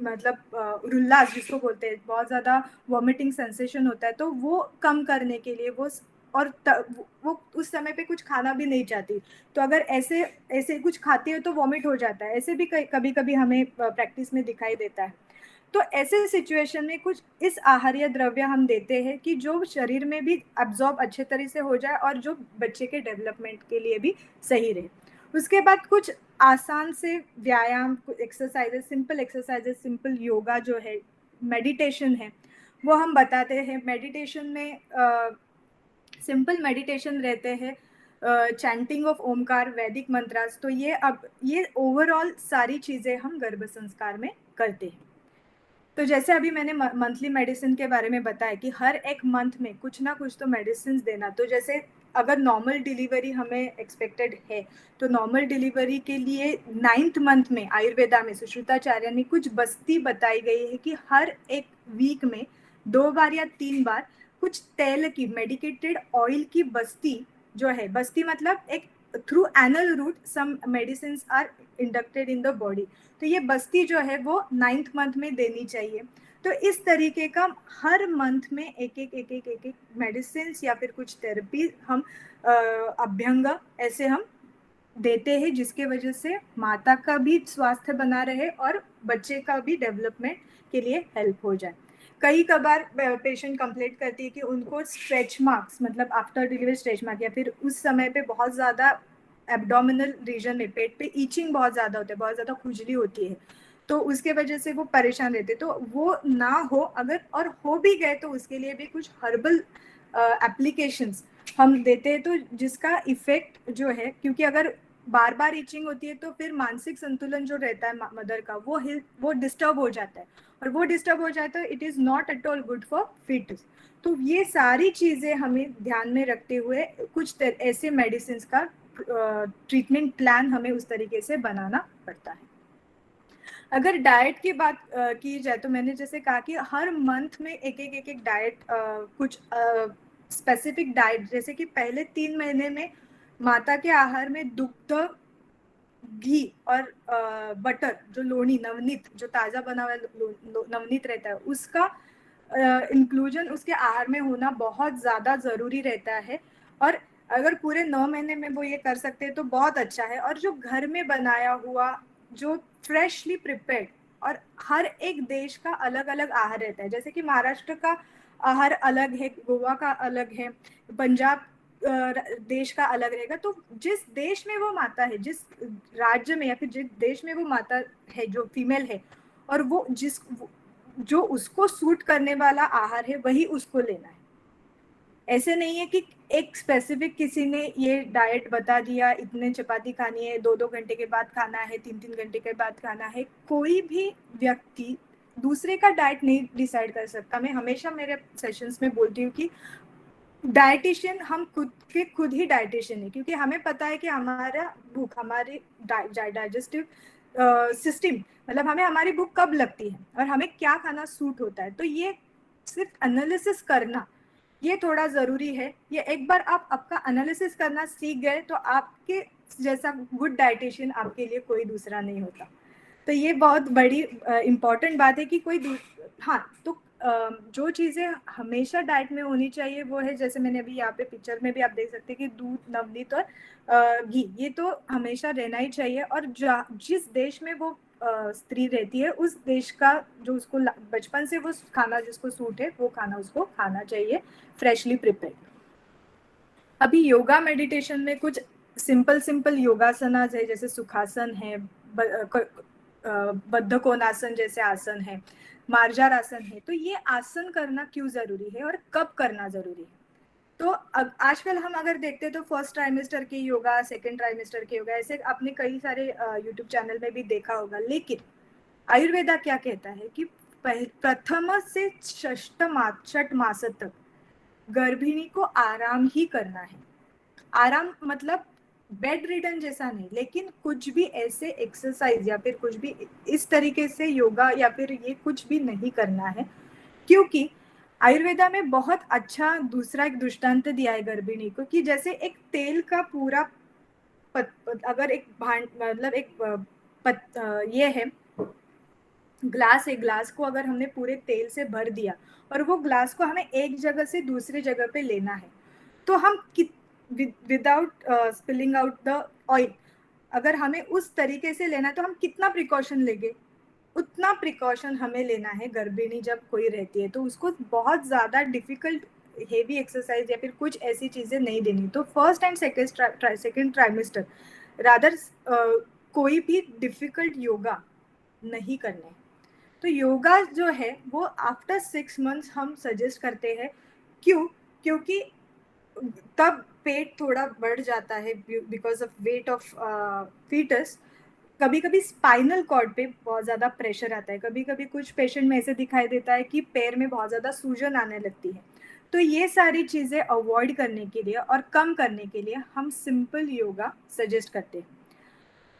मतलब रुल्लास जिसको बोलते हैं, बहुत ज़्यादा वॉमिटिंग सेंसेशन होता है। तो वो कम करने के लिए वो उस समय पे कुछ खाना भी नहीं चाहती, तो अगर ऐसे ऐसे कुछ खाती है तो वॉमिट हो जाता है। ऐसे भी कभी कभी हमें प्रैक्टिस में दिखाई देता है। तो ऐसे सिचुएशन में कुछ इस आहार्य द्रव्य हम देते हैं कि जो शरीर में भी अब्जॉर्ब अच्छे तरह से हो जाए और जो बच्चे के डेवलपमेंट के लिए भी सही रहे। उसके बाद कुछ आसान से व्यायाम, exercises, simple exercises, simple yoga जो है, मेडिटेशन है, वो हम बताते हैं। मेडिटेशन में सिंपल मेडिटेशन रहते हैं, चैंटिंग ऑफ ओमकार, वैदिक मंत्रास। तो ये ओवरऑल सारी चीजें हम गर्भ संस्कार में करते हैं। तो जैसे अभी मैंने मंथली मेडिसिन के बारे में बताया कि हर एक मंथ में कुछ ना कुछ तो मेडिसिन देना। तो जैसे अगर नॉर्मल डिलीवरी हमें एक्सपेक्टेड है तो नॉर्मल डिलीवरी के लिए 9th मंथ में आयुर्वेदा में सुश्रुताचार्य ने कुछ बस्ती बताई गई है कि हर एक वीक में 2 बार या 3 बार कुछ तेल की, मेडिकेटेड ऑयल की बस्ती जो है, बस्ती मतलब एक through anal route some medicine are inducted in the body, तो ये बस्ती जो है वो 9th मंथ में देनी चाहिए। तो इस तरीके का हर मंथ में एक मेडिसिन या फिर कुछ थेरेपी हम अभ्यंग ऐसे हम देते हैं, जिसके वजह से माता का भी स्वास्थ्य बना रहे और बच्चे का भी डेवलपमेंट के लिए हेल्प हो जाए। कई कबार पेशेंट कंप्लेंट करती है कि उनको स्ट्रेच मार्क्स, मतलब आफ्टर डिलीवरी स्ट्रेच मार्क, या फिर उस समय पे बहुत ज़्यादा एब्डोमिनल रीजन में, पेट पे ईचिंग बहुत ज़्यादा होता है, बहुत ज़्यादा खुजली होती है, तो उसके वजह से वो परेशान रहते। तो वो ना हो, अगर और हो भी गए तो उसके लिए भी कुछ हर्बल एप्लीकेशंस हम देते हैं, तो जिसका इफेक्ट जो है, क्योंकि अगर बार बार इचिंग होती है तो फिर मानसिक संतुलन जो रहता है मदर का वो डिस्टर्ब हो जाता है, और वो डिस्टर्ब हो जाता है, it is not at all good for foetus. तो ये सारी चीजें हमें ध्यान में रखते हुए कुछ ऐसे मेडिसिन का ट्रीटमेंट प्लान हमें उस तरीके से बनाना पड़ता है। अगर डाइट की बात की जाए तो मैंने जैसे कहा कि हर मंथ में एक डाइट, कुछ स्पेसिफिक डाइट, जैसे कि पहले 3 महीने में माता के आहार में दुग्ध, घी और बटर, जो लोणी नवनीत, जो ताजा बना हुआ नवनीत रहता है, उसका इंक्लूजन उसके आहार में होना बहुत ज्यादा जरूरी रहता है। और अगर पूरे 9 महीने में वो ये कर सकते हैं तो बहुत अच्छा है। और जो घर में बनाया हुआ, जो फ्रेशली प्रिपेयर्ड, और हर एक देश का अलग अलग आहार रहता है, जैसे कि महाराष्ट्र का आहार अलग है, गोवा का अलग है, पंजाब देश का अलग रहेगा। तो जिस देश में वो माता है, जिस राज्य में या फिर जिस देश में वो माता है जो फीमेल है, और वो जो उसको सूट करने वाला आहार है वही उसको लेना है। ऐसे नहीं है कि एक स्पेसिफिक किसी ने ये डाइट बता दिया, इतने चपाती खानी है, 2-2 घंटे के बाद खाना है, 3-3 घंटे के बाद खाना है। कोई भी व्यक्ति दूसरे का डाइट नहीं डिसाइड कर सकता। मैं हमेशा मेरे सेशंस में बोलती हूँ कि डाइटिशियन हम खुद ही डाइटिशियन है, क्योंकि हमें पता है कि हमारा भूख, हमारी डाइजेस्टिव सिस्टम, मतलब हमें हमारी भूख कब लगती है और हमें क्या खाना सूट होता है। तो ये सिर्फ एनालिसिस करना ये थोड़ा जरूरी है। ये एक बार आप आपका एनालिसिस करना सीख गए तो आपके जैसा गुड डाइटिशियन आपके लिए कोई दूसरा नहीं होता। तो ये बहुत बड़ी इम्पोर्टेंट बात है कि हाँ, तो जो चीज़ें हमेशा डाइट में होनी चाहिए वो है, जैसे मैंने अभी यहाँ पे पिक्चर में भी आप देख सकते हैं कि दूध, नवनीत और घी, ये तो हमेशा रहना ही चाहिए। और जिस देश में वो स्त्री रहती है, उस देश का जो उसको बचपन से वो खाना जिसको सूट है वो खाना उसको खाना चाहिए, फ्रेशली प्रिपेयर्ड। अभी योगा मेडिटेशन में कुछ सिंपल योगासनास है, जैसे सुखासन है, बद्ध कोणासन जैसे आसन है, मार्जार आसन है। तो ये आसन करना क्यों जरूरी है और कब करना जरूरी है? तो आजकल हम अगर देखते हैं तो फर्स्ट ट्राइमेस्टर के योगा, सेकंड ट्राइमेस्टर के योगा, ऐसे आपने कई सारे यूट्यूब चैनल में भी देखा होगा। लेकिन आयुर्वेदा क्या कहता है कि प्रथम से छठ मास तक गर्भिणी को आराम ही करना है। आराम मतलब बेड रिडन जैसा नहीं, लेकिन कुछ भी ऐसे एक्सरसाइज या फिर कुछ भी इस तरीके से योगा या फिर ये कुछ भी नहीं करना है। क्योंकि आयुर्वेदा में बहुत अच्छा दूसरा एक दृष्टांत दिया है गर्भिणी को, कि जैसे एक तेल का पूरा अगर एक मतलब एक ये है ग्लास है, ग्लास को अगर हमने पूरे तेल से भर दिया और वो ग्लास को हमें एक जगह से दूसरी जगह पे लेना है, तो हम without spilling out the oil, अगर हमें उस तरीके से लेना है तो हम कितना प्रिकॉशन लेंगे? उतना प्रिकॉशन हमें लेना है गर्भिणी जब कोई रहती है, तो उसको बहुत ज़्यादा डिफिकल्ट हेवी एक्सरसाइज या फिर कुछ ऐसी चीज़ें नहीं देनी। तो first and second trimester rather कोई भी डिफिकल्ट योगा नहीं करने। तो योगा जो है वो आफ्टर 6 months हम सजेस्ट करते हैं। क्यों? क्योंकि तब पेट थोड़ा बढ़ जाता है because of weight of foetus. कभी कभी स्पाइनल कॉर्ड पे बहुत ज़्यादा प्रेशर आता है, कभी कभी कुछ पेशेंट में ऐसे दिखाई देता है कि पैर में बहुत ज़्यादा सूजन आने लगती है। तो ये सारी चीज़ें अवॉइड करने के लिए और कम करने के लिए हम सिंपल योगा सजेस्ट करते हैं।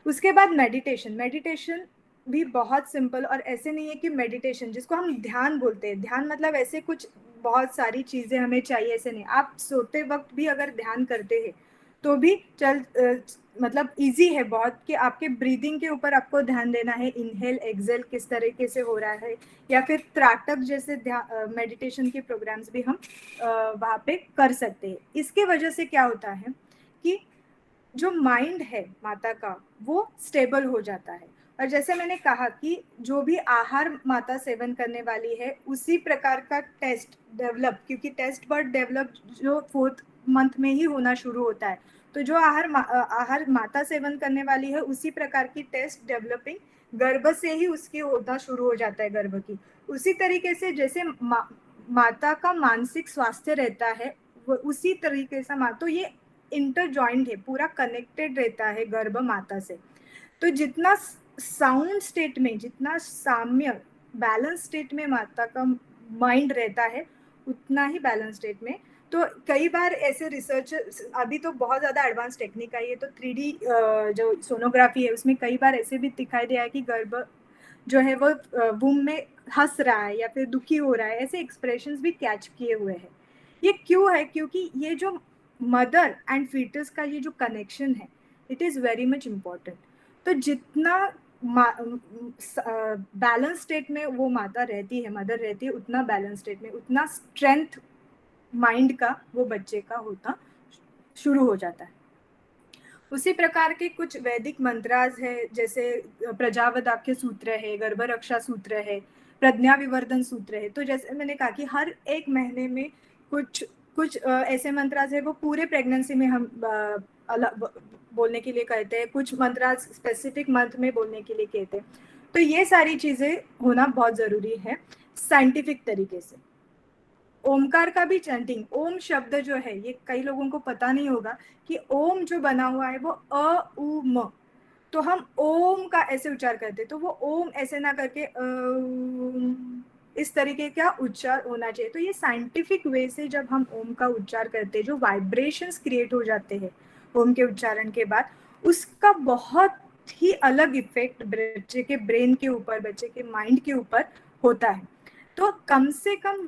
उसके बाद मेडिटेशन भी बहुत सिंपल, और ऐसे नहीं है कि मेडिटेशन जिसको हम ध्यान बोलते हैं, ध्यान मतलब ऐसे कुछ बहुत सारी चीज़ें हमें चाहिए, ऐसे नहीं। आप सोते वक्त भी अगर ध्यान करते हैं तो भी मतलब इजी है बहुत, कि आपके ब्रीदिंग के ऊपर आपको ध्यान देना है, इनहेल एक्सेल किस तरीके से हो रहा है, या फिर त्राटक जैसे मेडिटेशन के प्रोग्राम्स भी हम वहाँ पे कर सकते हैं। इसके वजह से क्या होता है कि जो माइंड है माता का वो स्टेबल हो जाता है। और जैसे मैंने कहा कि जो भी आहार माता सेवन करने वाली है उसी प्रकार का टेस्ट डेवलप, क्योंकि टेस्ट बर्ड डेवलप जो 4th मंथ में ही होना शुरू होता है, तो जो आहार माता सेवन करने वाली है उसी प्रकार की टेस्ट डेवलपिंग गर्भ से ही उसकी होना शुरू हो जाता है, गर्भ की। उसी तरीके से जैसे माता का मानसिक स्वास्थ्य रहता है वो उसी तरीके से तो ये इंटरजॉइंट है, पूरा कनेक्टेड रहता है गर्भ माता से। तो जितना साउंड स्टेट में, जितना साम्य बैलेंस स्टेट में माता का माइंड रहता है, उतना ही बैलेंस स्टेट में। तो कई बार ऐसे रिसर्च, अभी तो बहुत ज़्यादा एडवांस टेक्निक आई है, तो 3D जो सोनोग्राफी है उसमें कई बार ऐसे भी दिखाई दिया है कि गर्भ जो है वो वूम में हंस रहा है या फिर दुखी हो रहा है, ऐसे एक्सप्रेशंस भी कैच किए हुए हैं। ये क्यों है? क्योंकि ये जो मदर एंड फीटस का ये जो कनेक्शन है, it is very much important. तो जितना बैलेंस स्टेट में वो माता रहती है, मदर रहती है, उतना बैलेंस स्टेट में उतना स्ट्रेंथ माइंड का वो बच्चे का होता शुरू हो जाता है। उसी प्रकार के कुछ वैदिक मंत्रास है, जैसे प्रजावदाख्य सूत्र है, गर्भरक्षा सूत्र है, प्रज्ञा विवर्धन सूत्र है। तो जैसे मैंने कहा कि हर एक महीने में कुछ कुछ ऐसे मंत्रास है वो पूरे प्रेगनेंसी में हम अलग बोलने के लिए कहते हैं, कुछ मंत्रास स्पेसिफिक मंथ में बोलने के लिए कहते हैं। तो ये सारी चीजें होना बहुत जरूरी है साइंटिफिक तरीके से। ओमकार का भी चैंटिंग, ओम शब्द जो है, ये कई लोगों को पता नहीं होगा कि ओम जो बना हुआ है वो अ उ म, तो हम ओम का ऐसे उच्चार करते, तो वो ओम ऐसे ना करके इस तरीके का उच्चार होना चाहिए। तो ये साइंटिफिक वे से जब हम ओम का उच्चार करते हैं, जो वाइब्रेशंस क्रिएट हो जाते हैं ओम के उच्चारण के बाद, उसका बहुत ही अलग इफेक्ट बच्चे के ब्रेन के ऊपर, बच्चे के माइंड के ऊपर होता है। तो कम से कम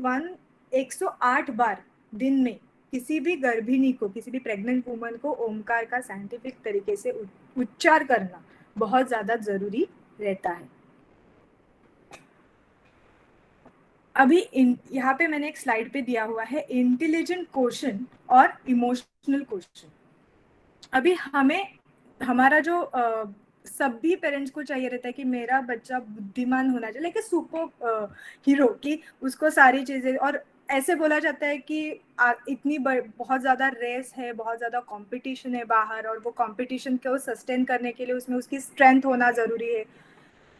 108 बार दिन में किसी भी गर्भिणी को, किसी भी प्रेग्नेंट वुमन को ओमकार का साइंटिफिक तरीके से उच्चार करना बहुत ज्यादा जरूरी रहता है। अभी यहाँ पे मैंने एक स्लाइड पे दिया हुआ है इंटेलिजेंट क्वोशंट और इमोशनल क्वोशंट। अभी हमें, हमारा जो सभी पेरेंट्स को चाहिए रहता है कि मेरा बच्चा बुद्धिमान होना चाहिए, लेकिन सुपर हीरो की उसको सारी चीजें, और ऐसे बोला जाता है कि इतनी बहुत ज्यादा रेस है, बहुत ज्यादा कंपटीशन है बाहर, और वो कंपटीशन को सस्टेन करने के लिए उसमें उसकी स्ट्रेंथ होना जरूरी है।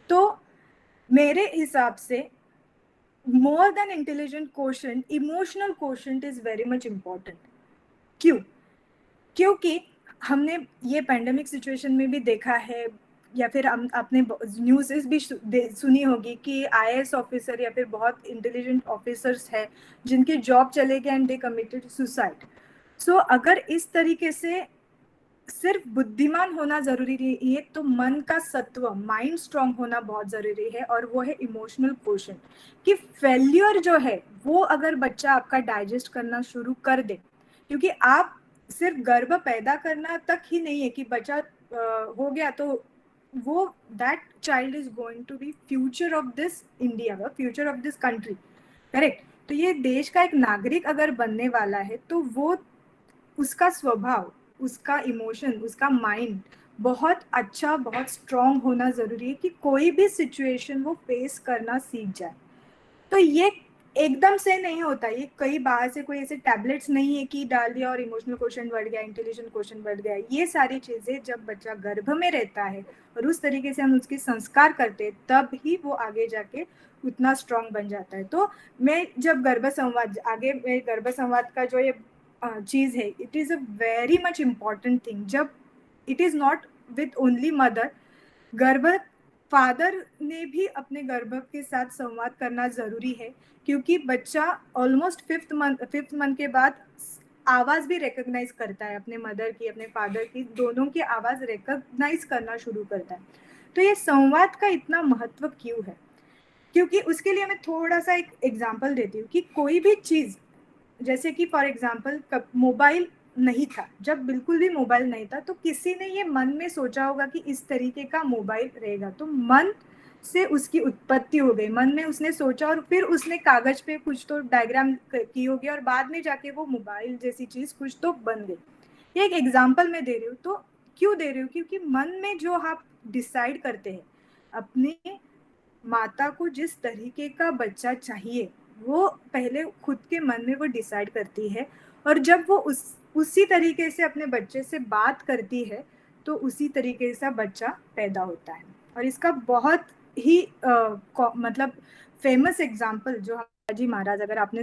तो मेरे हिसाब से more than intelligent quotient, emotional quotient is very much important. क्यों? क्योंकि हमने ये पैंडेमिक सिचुएशन में भी देखा है, या फिर हम अपने न्यूज़ भी सुनी होगी कि IAS ऑफिसर या फिर बहुत इंटेलिजेंट ऑफिसर्स हैं जिनके जॉब चले गए एंड दे कमिटेड सुसाइड। सो अगर इस तरीके से सिर्फ बुद्धिमान होना जरूरी नहीं है, तो मन का सत्व, माइंड स्ट्रांग होना बहुत जरूरी है, और वो है इमोशनल क्वोशंट। कि फेल्यूर जो है वो अगर बच्चा आपका डाइजेस्ट करना शुरू कर दे, क्योंकि आप सिर्फ गर्भ पैदा करना तक ही नहीं है कि बच्चा हो गया तो वो, that child is going to be future of this India, future of this country, correct? तो ये देश का एक नागरिक अगर बनने वाला है, तो वो उसका स्वभाव, उसका इमोशन, उसका माइंड बहुत अच्छा, बहुत स्ट्रांग होना जरूरी है कि कोई भी सिचुएशन वो फेस करना सीख जाए। तो ये एकदम से नहीं होता, ये कई बाहर से कोई ऐसे टैबलेट्स नहीं है कि डाल दिया और इमोशनल क्वोशंट बढ़ गया, इंटेलिजेंट क्वोशंट बढ़ गया। ये सारी चीजें जब बच्चा गर्भ में रहता है और उस तरीके से हम उसके संस्कार करते हैं, तब ही वो आगे जाके उतना स्ट्रांग बन जाता है। तो मैं जब गर्भ संवाद, आगे मैं गर्भ संवाद का जो ये चीज है, it is a very much important thing. जब it is not with only mother, गर्भ फादर ने भी अपने गर्भ के साथ संवाद करना जरूरी है, क्योंकि बच्चा ऑलमोस्ट फिफ्थ मंथ के बाद आवाज भी रिकॉग्नाइज करता है, अपने मदर की, अपने फादर की, दोनों की आवाज रिकॉग्नाइज करना शुरू करता है। तो ये संवाद का इतना महत्व क्यों है? क्योंकि उसके लिए मैं थोड़ा सा एक एग्जांपल देती हूँ कि कोई भी चीज, जैसे कि फॉर एग्जांपल मोबाइल नहीं था, जब बिल्कुल भी मोबाइल नहीं था, तो किसी ने ये मन में सोचा होगा कि इस तरीके का मोबाइल रहेगा, तो मन से उसकी उत्पत्ति हो गई, मन में उसने सोचा और फिर उसने कागज पे कुछ तो डायग्राम की होगी और बाद में जाके वो मोबाइल जैसी चीज कुछ तो बन गई। ये एक एग्जाम्पल मैं दे रही हूँ। तो क्यों दे रही हूँ? क्योंकि मन में जो आप डिसाइड करते हैं, अपने माता को जिस तरीके का बच्चा चाहिए, वो पहले खुद के मन में वो डिसाइड करती है, और जब वो उसी तरीके से अपने बच्चे से बात करती है, तो उसी तरीके से बच्चा पैदा होता है। और इसका बहुत ही मतलब फेमस एग्जाम्पल जो जी महाराज, अगर आपने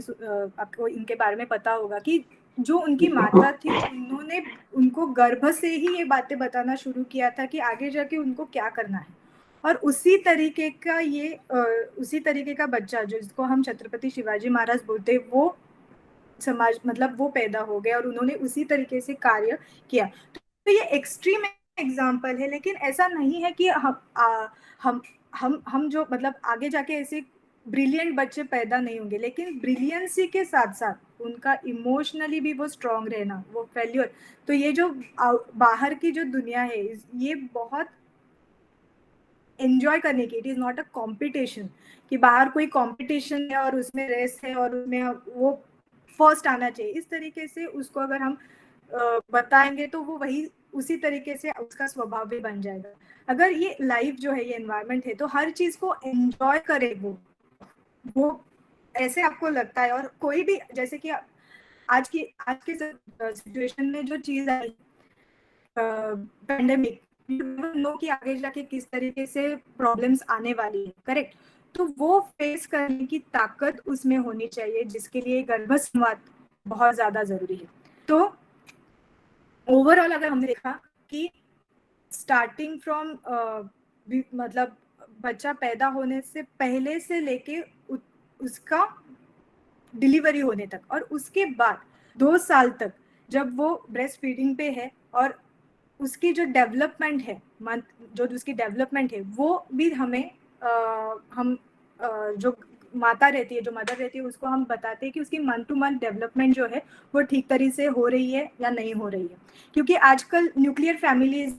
आपको इनके बारे में पता होगा कि जो उनकी माता थी उन्होंने उनको गर्भ से ही ये बातें बताना शुरू किया था कि आगे जाके उनको क्या करना है। और उसी तरीके का बच्चा जो जिसको हम छत्रपति शिवाजी महाराज बोलते हैं, वो समाज मतलब वो पैदा हो गए और उन्होंने उसी तरीके से कार्य किया। तो ये एक्सट्रीम एग्जाम्पल है, लेकिन ऐसा नहीं है कि हम जो मतलब आगे जाके ऐसे ब्रिलियंट बच्चे पैदा नहीं होंगे, लेकिन ब्रिलियंसी के साथ साथ उनका इमोशनली भी वो स्ट्रांग रहना, वो फेल्योर। तो ये जो बाहर की जो दुनिया है, ये बहुत एंजॉय करने की, it is not a competition कि बाहर कोई कॉम्पिटिशन है और उसमें रेस है और उसमें वो फर्स्ट आना चाहिए। इस तरीके से उसको अगर हम बताएंगे तो वो वही उसी तरीके से उसका स्वभाव भी बन जाएगा। अगर ये लाइफ जो है, ये एनवायरनमेंट है, तो हर चीज को एंजॉय करे वो ऐसे आपको लगता है। और कोई भी जैसे कि आज के सिचुएशन में जो चीज आई पैंडेमिक, नो कि आगे जाके किस तरीके से प्रॉब्लम्स आने वाली है, करेक्ट। तो वो फेस करने की ताकत उसमें होनी चाहिए, जिसके लिए गर्भ संवाद बहुत ज्यादा जरूरी है। तो ओवरऑल अगर हमने देखा कि स्टार्टिंग फ्रॉम मतलब बच्चा पैदा होने से पहले से लेके उसका डिलीवरी होने तक, और उसके बाद 2 साल तक जब वो ब्रेस्ट फीडिंग पे है, और उसकी जो डेवलपमेंट है, जो उसकी डेवलपमेंट है, वो भी हमें हम जो माता रहती है, जो मदर रहती है, उसको हम बताते हैं कि उसकी मंथ टू मंथ डेवलपमेंट जो है वो ठीक तरीके से हो रही है या नहीं हो रही है। क्योंकि आजकल न्यूक्लियर फैमिलीज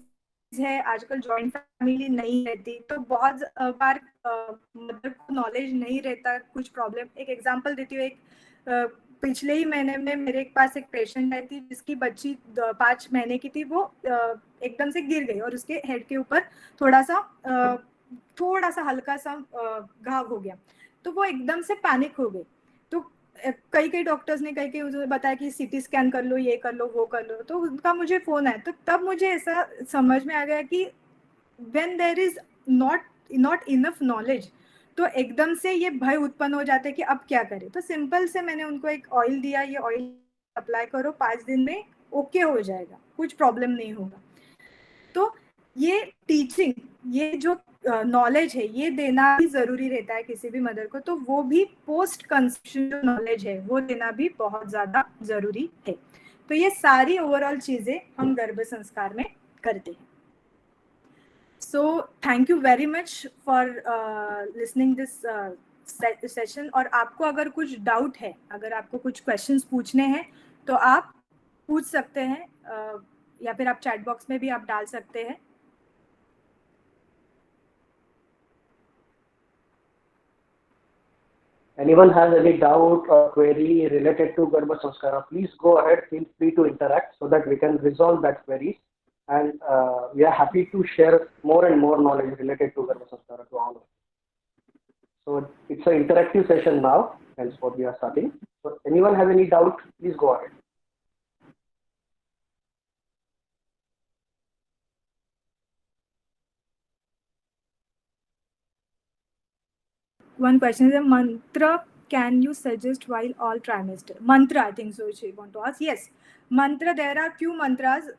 है, आजकल जॉइंट फैमिली नहीं रहती, तो बहुत बार मदर को नॉलेज नहीं रहता कुछ प्रॉब्लम। एक एग्जांपल देती हूँ, एक पिछले ही महीने में मेरे पास एक पेशेंट आई थी जिसकी बच्ची 5 महीने की थी। वो एकदम से गिर गई और उसके हेड के ऊपर थोड़ा सा हल्का सा घाव हो गया। तो वो एकदम से पैनिक हो गई। तो कई डॉक्टर्स ने कई उसे बताया कि सीटी स्कैन कर लो, ये कर लो, वो कर लो। तो उनका मुझे फोन आया, तो तब मुझे ऐसा समझ में आ गया कि when there is not enough knowledge, तो एकदम से ये भय उत्पन्न हो जाता है कि अब क्या करें। तो सिंपल से मैंने उनको एक ऑयल दिया, ये ऑयल अप्लाई करो, 5 दिन में ओके हो जाएगा, कुछ प्रॉब्लम नहीं होगा। तो ये टीचिंग, ये जो नॉलेज है, ये देना भी जरूरी रहता है किसी भी मदर को। तो वो भी पोस्ट कंसेप्शन जो नॉलेज है वो देना भी बहुत ज्यादा जरूरी है। तो ये सारी ओवरऑल चीजें हम गर्भ संस्कार में करते हैं। So thank you very much for listening this session. और आपको अगर कुछ डाउट है, अगर आपको कुछ क्वेश्चंस पूछने हैं, तो आप पूछ सकते हैं, या फिर आप चैट बॉक्स में भी आप डाल सकते हैं। Anyone has any doubt or query related to Garbha Sanskara, please go ahead, feel free to interact so that we can resolve that queries. And we are happy to share more and more knowledge related to Garbha Sanskara to all of you. So it's an interactive session now, hence what we are starting. So anyone have any doubt, please go ahead. One question is a mantra can you suggest while all trimester? Mantra, I think so she want to ask. Yes, mantra, there are few mantras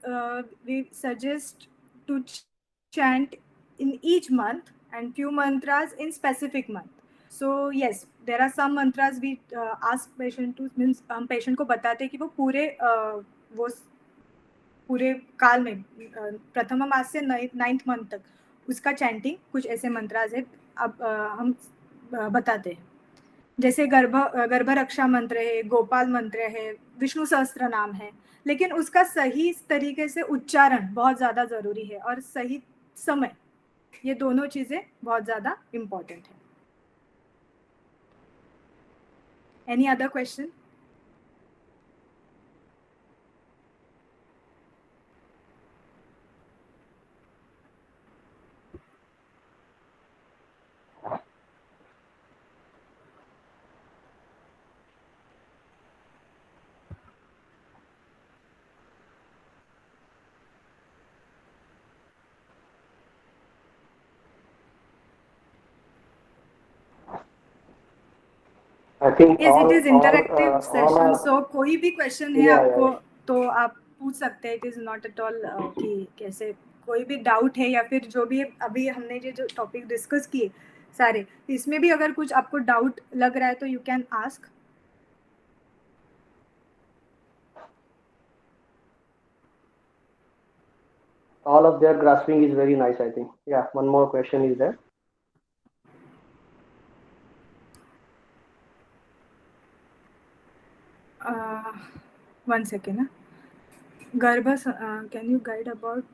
we suggest to chant in each month, and few mantras in specific month. So yes, there are some mantras we ask patient to, means हम patient को बताते हैं कि वो वो पूरे काल में प्रथम मास से 9th मंथ तक उसका चैंटिंग, कुछ ऐसे मंत्रास है। अब हम बताते हैं, जैसे गर्भ रक्षा मंत्र है, गोपाल मंत्र है, विष्णु सहस्त्र नाम है। लेकिन उसका सही तरीके से उच्चारण बहुत ज्यादा जरूरी है, और सही समय, ये दोनों चीजें बहुत ज्यादा इम्पोर्टेंट है। Any other question? I think Yes, it is interactive all session. are, So कोई भी question है yeah, आपको yeah. तो आप पूछ सकते हैं. It is not at all कि कैसे कोई भी डाउट है या फिर जो भी अभी हमने जो टॉपिक डिस्कस किए सारे, इसमें भी अगर कुछ आपको डाउट लग रहा है तो you can ask. All of their grasping is very nice, I think. Yeah, one more question is there. One second. Can you guide about?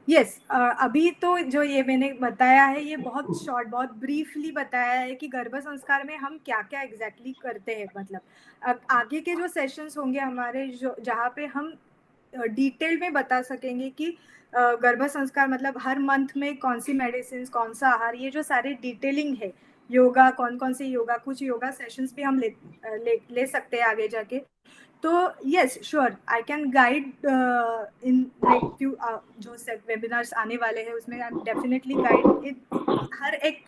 Yes, अभी तो जो ये मैंने बताया है ये बहुत शॉर्ट, बहुत ब्रीफली बताया है कि गर्भ संस्कार में हम क्या क्या एग्जैक्टली करते हैं. मतलब अब आगे के जो सेशंस होंगे हमारे जो जहाँ पे हम डिटेल में बता सकेंगे कि गर्भ संस्कार मतलब हर मंथ में कौन सी मेडिसिन, कौन सा आहार, ये जो सारे डिटेलिंग है, योगा कौन कौन से योगा, कुछ योगा सेशंस भी हम ले सकते हैं आगे जाके. तो yes sure I can guide in like few जो वेबिनार्स आने वाले हैं उसमें आई डेफिनेटली गाइड इट हर एक,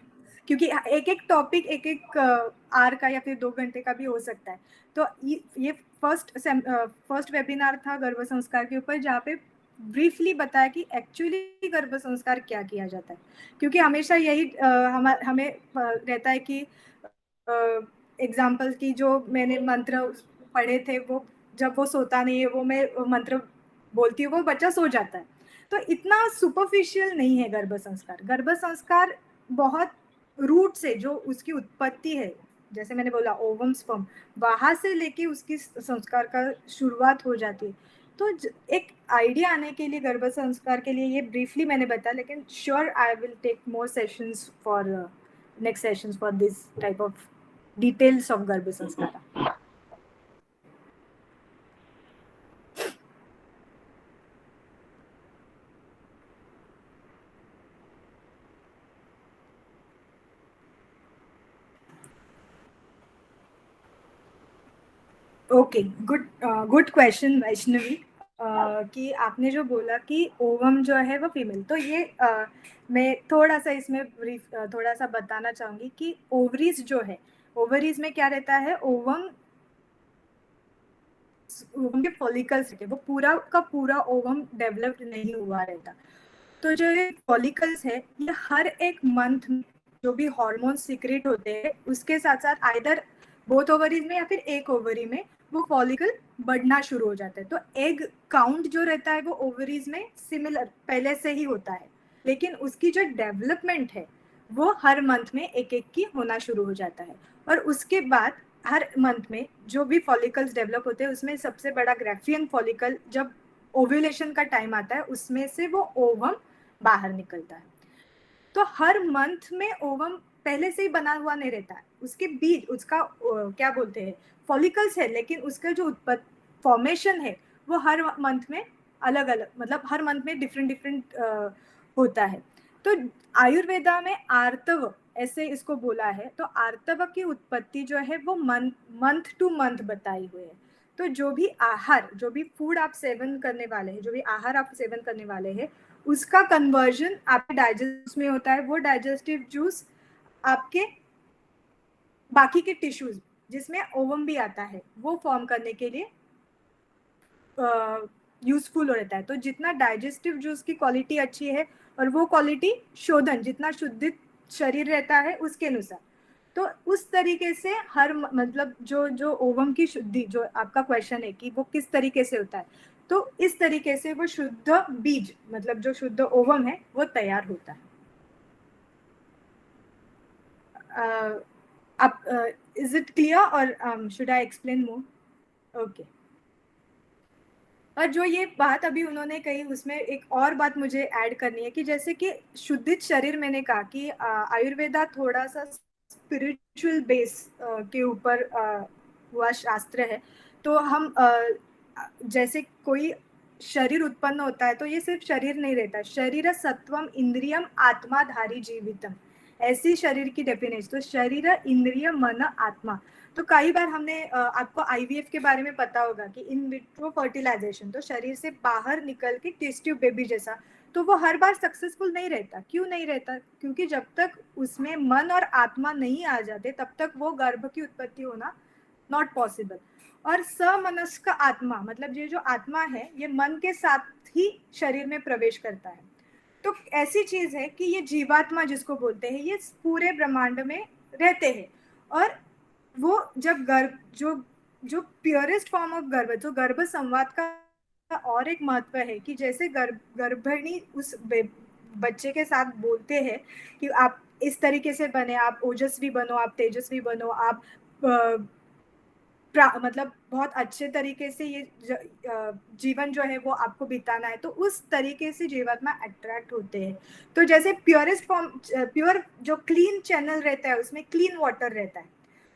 क्योंकि एक एक टॉपिक एक एक आवर का या फिर 2 घंटे का भी हो सकता है. तो ये फर्स्ट वेबिनार था गर्भ संस्कार के ऊपर जहाँ पे ब्रीफली बताया कि एक्चुअली गर्भ संस्कार क्या किया जाता है. क्योंकि हमेशा यही हमें रहता है कि एग्जाम्पल की जो मैंने मंत्र पढ़े थे वो जब वो सोता नहीं है वो मैं मंत्र बोलती हूँ वो बच्चा सो जाता है. तो इतना सुपरफिशियल नहीं है गर्भ संस्कार. गर्भ संस्कार बहुत रूट से जो उसकी उत्पत्ति है, जैसे मैंने बोला ओवम स्पर्म, वहां से लेके उसकी संस्कार का शुरुआत हो जाती है. तो एक आइडिया आने के लिए गर्भ संस्कार के लिए ये ब्रीफली मैंने बताया, लेकिन sure I will take more sessions for next sessions for this type of details of गर्भ संस्कार. Okay, good question Vaishnavi. कि आपने जो बोला कि ओवम जो है वो फीमेल, तो ये मैं थोड़ा सा इसमें ब्रीफ थोड़ा सा बताना चाहूँगी कि ओवरीज जो है, ओवरीज में क्या रहता है, ओवम के फॉलिकल्स रहते, वो पूरा का पूरा ओवम डेवलप्ड नहीं हुआ रहता. तो जो ये फॉलिकल्स है ये हर एक मंथ में जो भी हार्मोन सीक्रेट होते हैं उसके साथ साथ आइदर बोथ ओवरीज में या फिर एक ओवरी में वो फॉलिकल बढ़ना शुरू हो जाता है. तो एग काउंट जो रहता है वो ओवरीज में सिमिलर पहले से ही होता है, लेकिन उसकी जो डेवलपमेंट है वो हर मंथ में एक एक की होना शुरू हो जाता है. और उसके बाद हर मंथ में जो भी फॉलिकल्स डेवलप होते हैं उसमें सबसे बड़ा ग्राफियन फॉलिकल जब ओव्यूलेशन का टाइम आता है उसमें से वो ओवम बाहर निकलता है. तो हर मंथ में ओवम पहले से ही बना हुआ नहीं रहता है, उसके बीज उसका क्या बोलते हैं फॉलिकल्स है, लेकिन उसका जो फॉर्मेशन है वो हर मंथ में अलग अलग, मतलब हर मंथ में डिफरेंट होता है. तो आयुर्वेदा में आर्तव ऐसे इसको बोला है. तो आर्तव की उत्पत्ति जो है वो मंथ टू मंथ बताई हुई है. तो जो भी आहार, जो भी फूड आप सेवन करने वाले हैं, जो भी आहार आप सेवन करने वाले हैं उसका कन्वर्जन आपके डाइजेस्ट में होता है. वो डाइजेस्टिव जूस आपके बाकी के टिश्यूज जिसमें ओवम भी आता है वो फॉर्म करने के लिए यूजफुल हो रहता है. तो जितना डाइजेस्टिव जूस की क्वालिटी अच्छी है और वो क्वालिटी शोधन जितना शुद्धित शरीर रहता है उसके अनुसार, तो उस तरीके से हर मतलब जो ओवम की शुद्धि, जो आपका क्वेश्चन है कि वो किस तरीके से होता है, तो इस तरीके से वो शुद्ध बीज मतलब जो शुद्ध ओवम है वो तैयार होता है. इज इट क्लियर और should I explain more? Okay. और जो ये बात अभी उन्होंने कही उसमें एक और बात मुझे ऐड करनी है कि जैसे कि शुद्धित शरीर, मैंने कहा कि आयुर्वेदा थोड़ा सा स्पिरिचुअल बेस के ऊपर हुआ शास्त्र है. तो हम जैसे कोई शरीर उत्पन्न होता है तो ये सिर्फ शरीर नहीं रहता, शरीर सत्वम इंद्रियम आत्माधारी जीवितम, ऐसी शरीर की डेफिनेशन. तो शरीर इंद्रिय मन आत्मा. तो कई बार हमने आपको आईवीएफ के बारे में पता होगा कि इन विट्रो फर्टिलाइजेशन, तो शरीर से बाहर निकल के टेस्ट ट्यूब बेबी जैसा तो वो हर बार सक्सेसफुल नहीं रहता। क्यों नहीं रहता? क्योंकि जब तक उसमें मन और आत्मा नहीं आ जाते तब तक वो गर्भ की उत्पत्ति होना नॉट पॉसिबल। और समनस्क आत्मा मतलब ये जो आत्मा है ये मन के साथ ही शरीर में प्रवेश करता है। तो ऐसी चीज है कि ये जीवात्मा जिसको बोलते हैं ये पूरे ब्रह्मांड में रहते हैं। और वो जब गर्भ जो जो प्योरेस्ट फॉर्म ऑफ गर्भ, जो गर्भ संवाद का और एक महत्व है कि जैसे गर्भिणी उस बच्चे के साथ बोलते हैं कि आप इस तरीके से बने, आप ओजस्वी बनो, आप तेजस्वी बनो, आप मतलब बहुत अच्छे तरीके से ये जीवन जो है वो आपको बिताना है, तो उस तरीके से जीवात्मा अट्रैक्ट होते हैं। तो जैसे प्योरेस्ट फॉर्म, प्योर जो क्लीन चैनल रहता है उसमें क्लीन वाटर रहता है,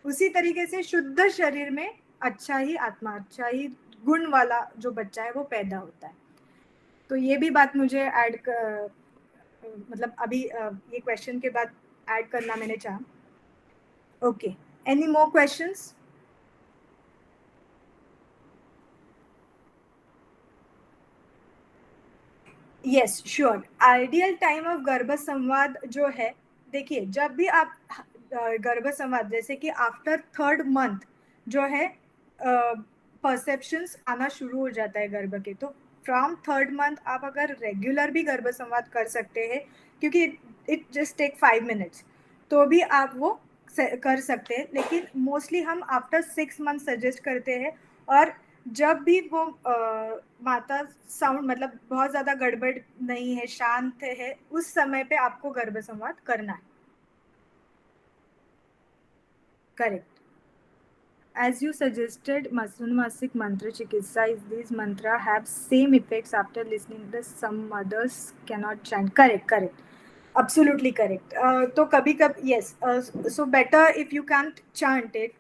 उसी तरीके से शुद्ध शरीर में अच्छा ही आत्मा, अच्छा ही गुण वाला जो बच्चा है वो पैदा होता है। तो ये भी बात मुझे ऐड मतलब अभी ये क्वेश्चन के बाद ऐड करना मैंने चाहा। Okay, any more questions? Yes sure. Ideal time of गर्भ संवाद जो है, देखिए जब भी आप गर्भ संवाद, जैसे कि आफ्टर 3rd मंथ जो है परसेप्शंस आना शुरू हो जाता है गर्भ के। तो फ्रॉम 3rd मंथ आप अगर रेगुलर भी गर्भ संवाद कर सकते हैं, क्योंकि इट जस्ट टेक 5 मिनट्स, तो भी आप वो कर सकते हैं। लेकिन मोस्टली हम आफ्टर 6 मंथ सजेस्ट करते हैं। और जब भी वो माता साउंड मतलब बहुत ज़्यादा गड़बड़ नहीं है, शांत है, उस समय पे आपको गर्भ संवाद करना है। Correct. As you suggested, Masik mantra chikitsa, is these mantra have same effects after listening to some mothers cannot chant. Correct. Absolutely correct. तो कभी कभी yes, so better if you can't chant it,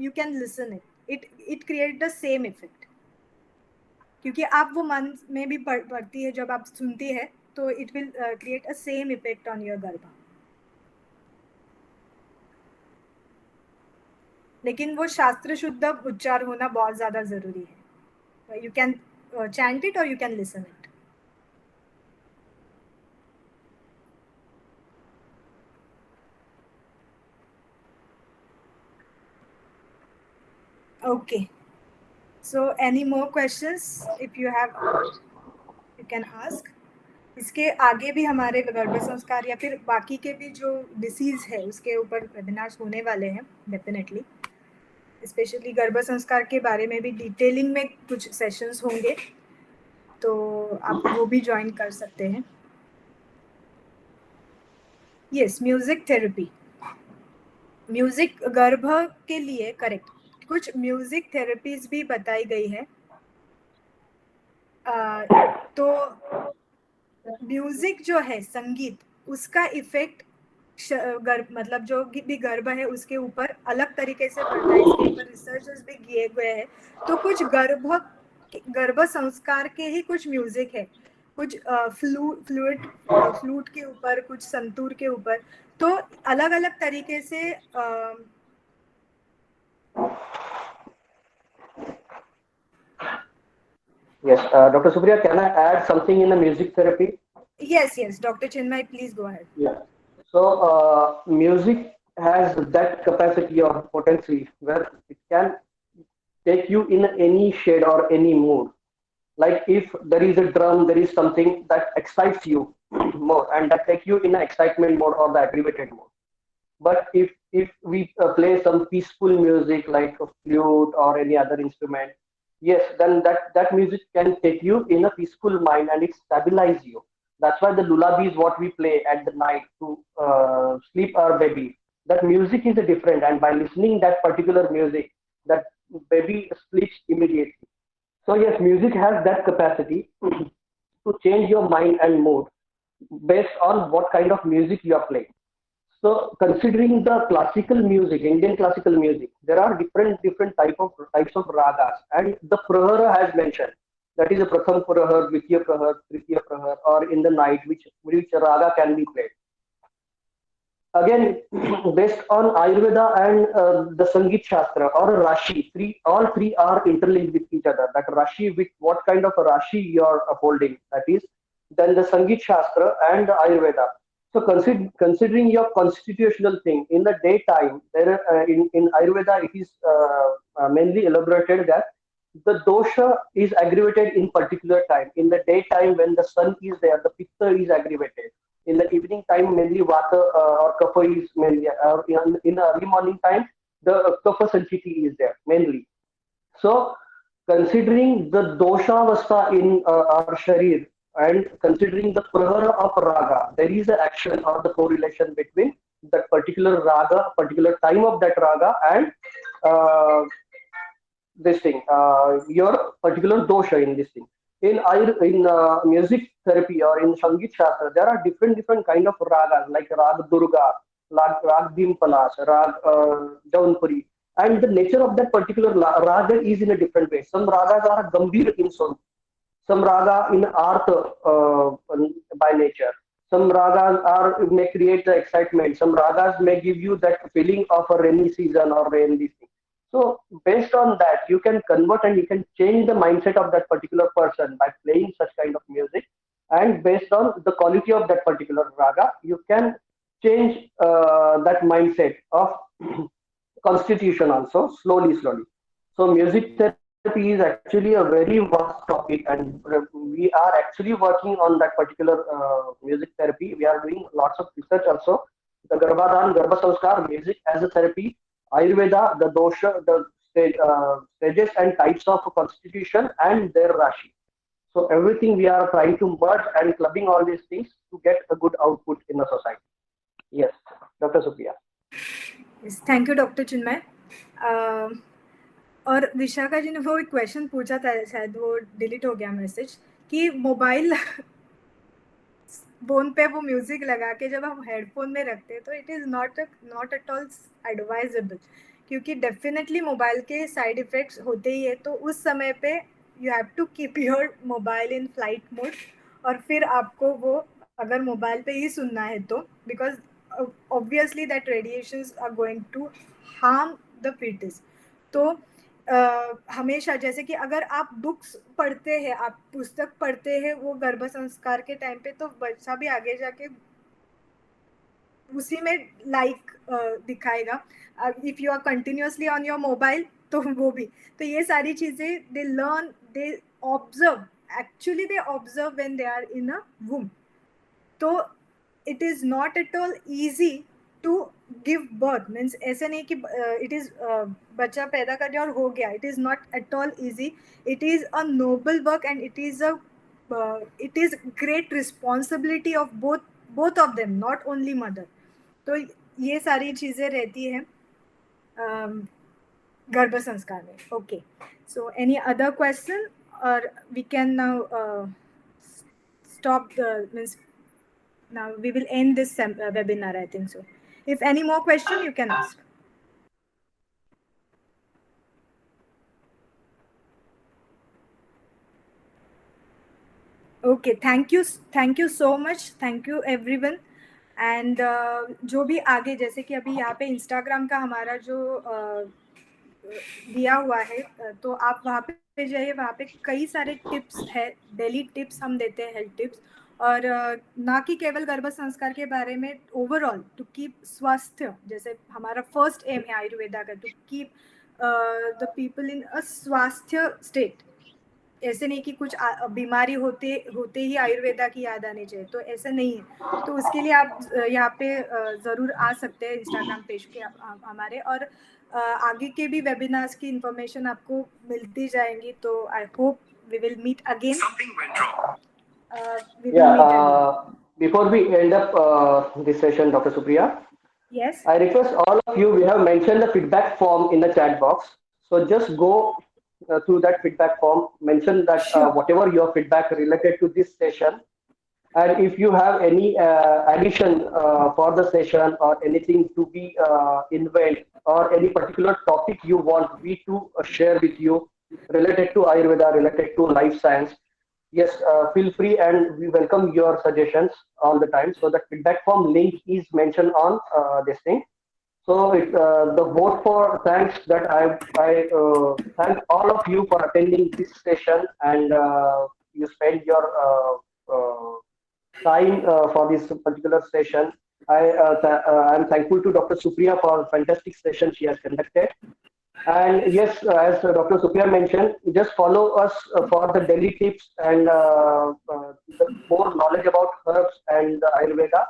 you can listen it. It create the same effect. क्योंकि आप वो मन में भी पढ़ती है, जब आप सुनती है तो it will create a same effect on your गर्भ। लेकिन वो शास्त्र शुद्ध उच्चार होना बहुत ज्यादा जरूरी है। यू कैन चैंट इट और you can listen it. Okay, so any more questions? If you have you can ask. इसके आगे भी हमारे गर्भ संस्कार या फिर बाकी के भी जो डिसीज है उसके ऊपर वेबिनार्स होने वाले हैं डेफिनेटली। स्पेशली गर्भ संस्कार के बारे में भी डिटेलिंग में कुछ सेशंस होंगे, तो आप वो भी ज्वाइन कर सकते हैं। यस, म्यूजिक थेरेपी, म्यूजिक गर्भ के लिए करेक्ट, कुछ म्यूजिक थेरेपीज भी बताई गई है। तो म्यूजिक जो है, संगीत, उसका इफेक्ट गर्भ मतलब जो भी गर्भ है उसके ऊपर अलग तरीके से पड़ता है। इसके ऊपर रिसर्चेस भी किए गए हैं। तो कुछ गर्भ संस्कार के ही कुछ म्यूजिक है, कुछ फ्लूट के ऊपर, कुछ संतूर के ऊपर, तो अलग अलग तरीके से Yes, Dr. Supriya, can I add something in the music therapy? Yes, Dr. Chinmay, please go ahead. Yeah. So music has that capacity or potency where it can take you in any shade or any mood. Like if there is a drum, there is something that excites you more and that take you in an excitement mode or the aggravated mode. But if we play some peaceful music like a flute or any other instrument, yes, then that music can take you in a peaceful mind and it stabilize you. That's why the lullaby is what we play at the night to sleep our baby. That music is different, and by listening that particular music, that baby sleeps immediately. So yes, music has that capacity to change your mind and mood based on what kind of music you are playing. So considering the classical music, Indian classical music, there are different types of ragas, and the prahara has mentioned, that is a pratham prahar, dvitiya prahar, tritiya prahar, or in the night which raga can be played. Again, based on Ayurveda and the Sangeet Shastra or a Rashi, all three are interlinked with each other. That Rashi, with what kind of a Rashi you are holding, that is then the Sangeet Shastra and the Ayurveda. So considering your constitutional thing in the daytime, there in Ayurveda it is mainly elaborated that the dosha is aggravated in particular time. In the daytime, when the sun is there, the pitta is aggravated. In the evening time, mainly vata or kapha is mainly, or in the early morning time, the kapha sanchiti is there mainly. So, considering the dosha avastha in our sharir and considering the prahara of raga, there is an action or the correlation between that particular raga, particular time of that raga, and uh, this thing, your particular dosha in this thing. In music therapy or in Sangeet Shastra, there are different kind of ragas like Rag Durga, Rag Dimpalas, Rag Jaunpuri, and the nature of that particular raga is in a different way. Some ragas are gambhir in son, some raga in art by nature. Some ragas are may create the excitement. Some ragas may give you that feeling of a rainy season or rainy thing. So based on that, you can convert and you can change the mindset of that particular person by playing such kind of music. And based on the quality of that particular raga, you can change that mindset of constitution also slowly. So music therapy is actually a very vast topic, and we are actually working on that particular music therapy. We are doing lots of research also. The Garbhadhan, Garbha Sanskar, music as a therapy, Ayurveda, the dosha, the stages and types of constitution and their rashi. So everything we are trying to merge and clubbing all these things to get a good output in the society. Yes, Dr. Supriya. Yes, thank you, Dr. Chinmay. और विशाखा जी ने वो एक क्वेश्चन पूछा था, शायद वो डिलीट हो गया मैसेज, कि मोबाइल फोन पे वो म्यूजिक लगा के जब हम हेडफोन में रखते हैं तो it is not at all advisable, क्योंकि डेफिनेटली मोबाइल के साइड इफ़ेक्ट्स होते ही है. तो उस समय पे you have to keep your mobile in flight mode, और फिर आपको वो अगर मोबाइल पे ही सुनना है तो, because obviously that radiations are going to harm the foetus. तो हमेशा जैसे कि अगर आप बुक्स पढ़ते हैं, आप पुस्तक पढ़ते हैं वो गर्भ संस्कार के टाइम पे, तो बच्चा भी आगे जाके उसी में लाइक दिखाएगा. If you are continuously on your mobile तो वो भी. तो ये सारी चीज़ें they learn, they observe, actually they observe when they are in a womb. तो it is not at all easy to give birth. Means ऐसे नहीं कि इट इज़ बच्चा पैदा कर दिया और हो गया. It is not at all easy. It is a noble work and it is great responsibility of both of them, not only mother. तो ये सारी चीज़ें रहती हैं गर्भ संस्कार में. Okay, so any other question, और we can now stop means now we will end this webinar, I think so. If any more question, you can ask. Okay, thank you so much, thank you everyone. And जो भी आगे, जैसे कि अभी यहाँ पे इंस्टाग्राम का हमारा जो दिया हुआ है, तो आप वहाँ पे जाइए. वहाँ पे कई सारे टिप्स है, डेली टिप्स हम देते हैं, हेल्थ टिप्स, और ना कि केवल गर्भ संस्कार के बारे में, ओवरऑल टू कीप स्वास्थ्य. जैसे हमारा फर्स्ट एम है आयुर्वेदा का, to keep the people in a swasthya state. ऐसे नहीं कि कुछ बीमारी होते ही आयुर्वेदा की याद आनी चाहिए, तो ऐसा नहीं है. तो उसके लिए आप यहाँ पे ज़रूर आ सकते हैं इंस्टाग्राम पेज के हमारे, और आगे के भी वेबिनार्स की इंफॉर्मेशन आपको मिलती जाएंगी. तो I hope we will meet again. Before we end up this session, Dr. Supriya, yes, I request all of you, we have mentioned the feedback form in the chat box. So just go through that feedback form, mention that whatever your feedback related to this session, and if you have any addition for the session or anything to be invent, or any particular topic you want me to share with you related to Ayurveda, related to life science, yes, feel free, and we welcome your suggestions all the time. So the feedback form link is mentioned on this thing. So the vote for thanks that I thank all of you for attending this session, and you spend your time for this particular session. I'm thankful to Dr. Supriya for fantastic session she has conducted. And yes, as Dr. Supriya mentioned, just follow us for the daily tips and the more knowledge about herbs and Ayurveda.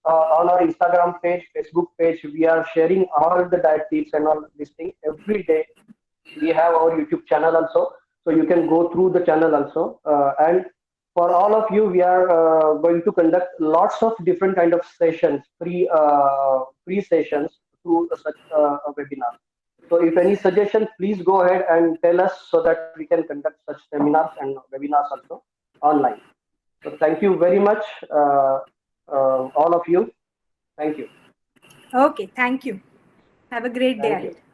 On our Instagram page, Facebook page, we are sharing all the diet tips and all these things every day. We have our YouTube channel also, so you can go through the channel also. And for all of you, we are going to conduct lots of different kind of sessions, free sessions through such a webinar. So if any suggestion, please go ahead and tell us so that we can conduct such seminars and webinars also online. So thank you very much, all of you. Thank you. Okay, thank you. Have a great day Thank ahead. you.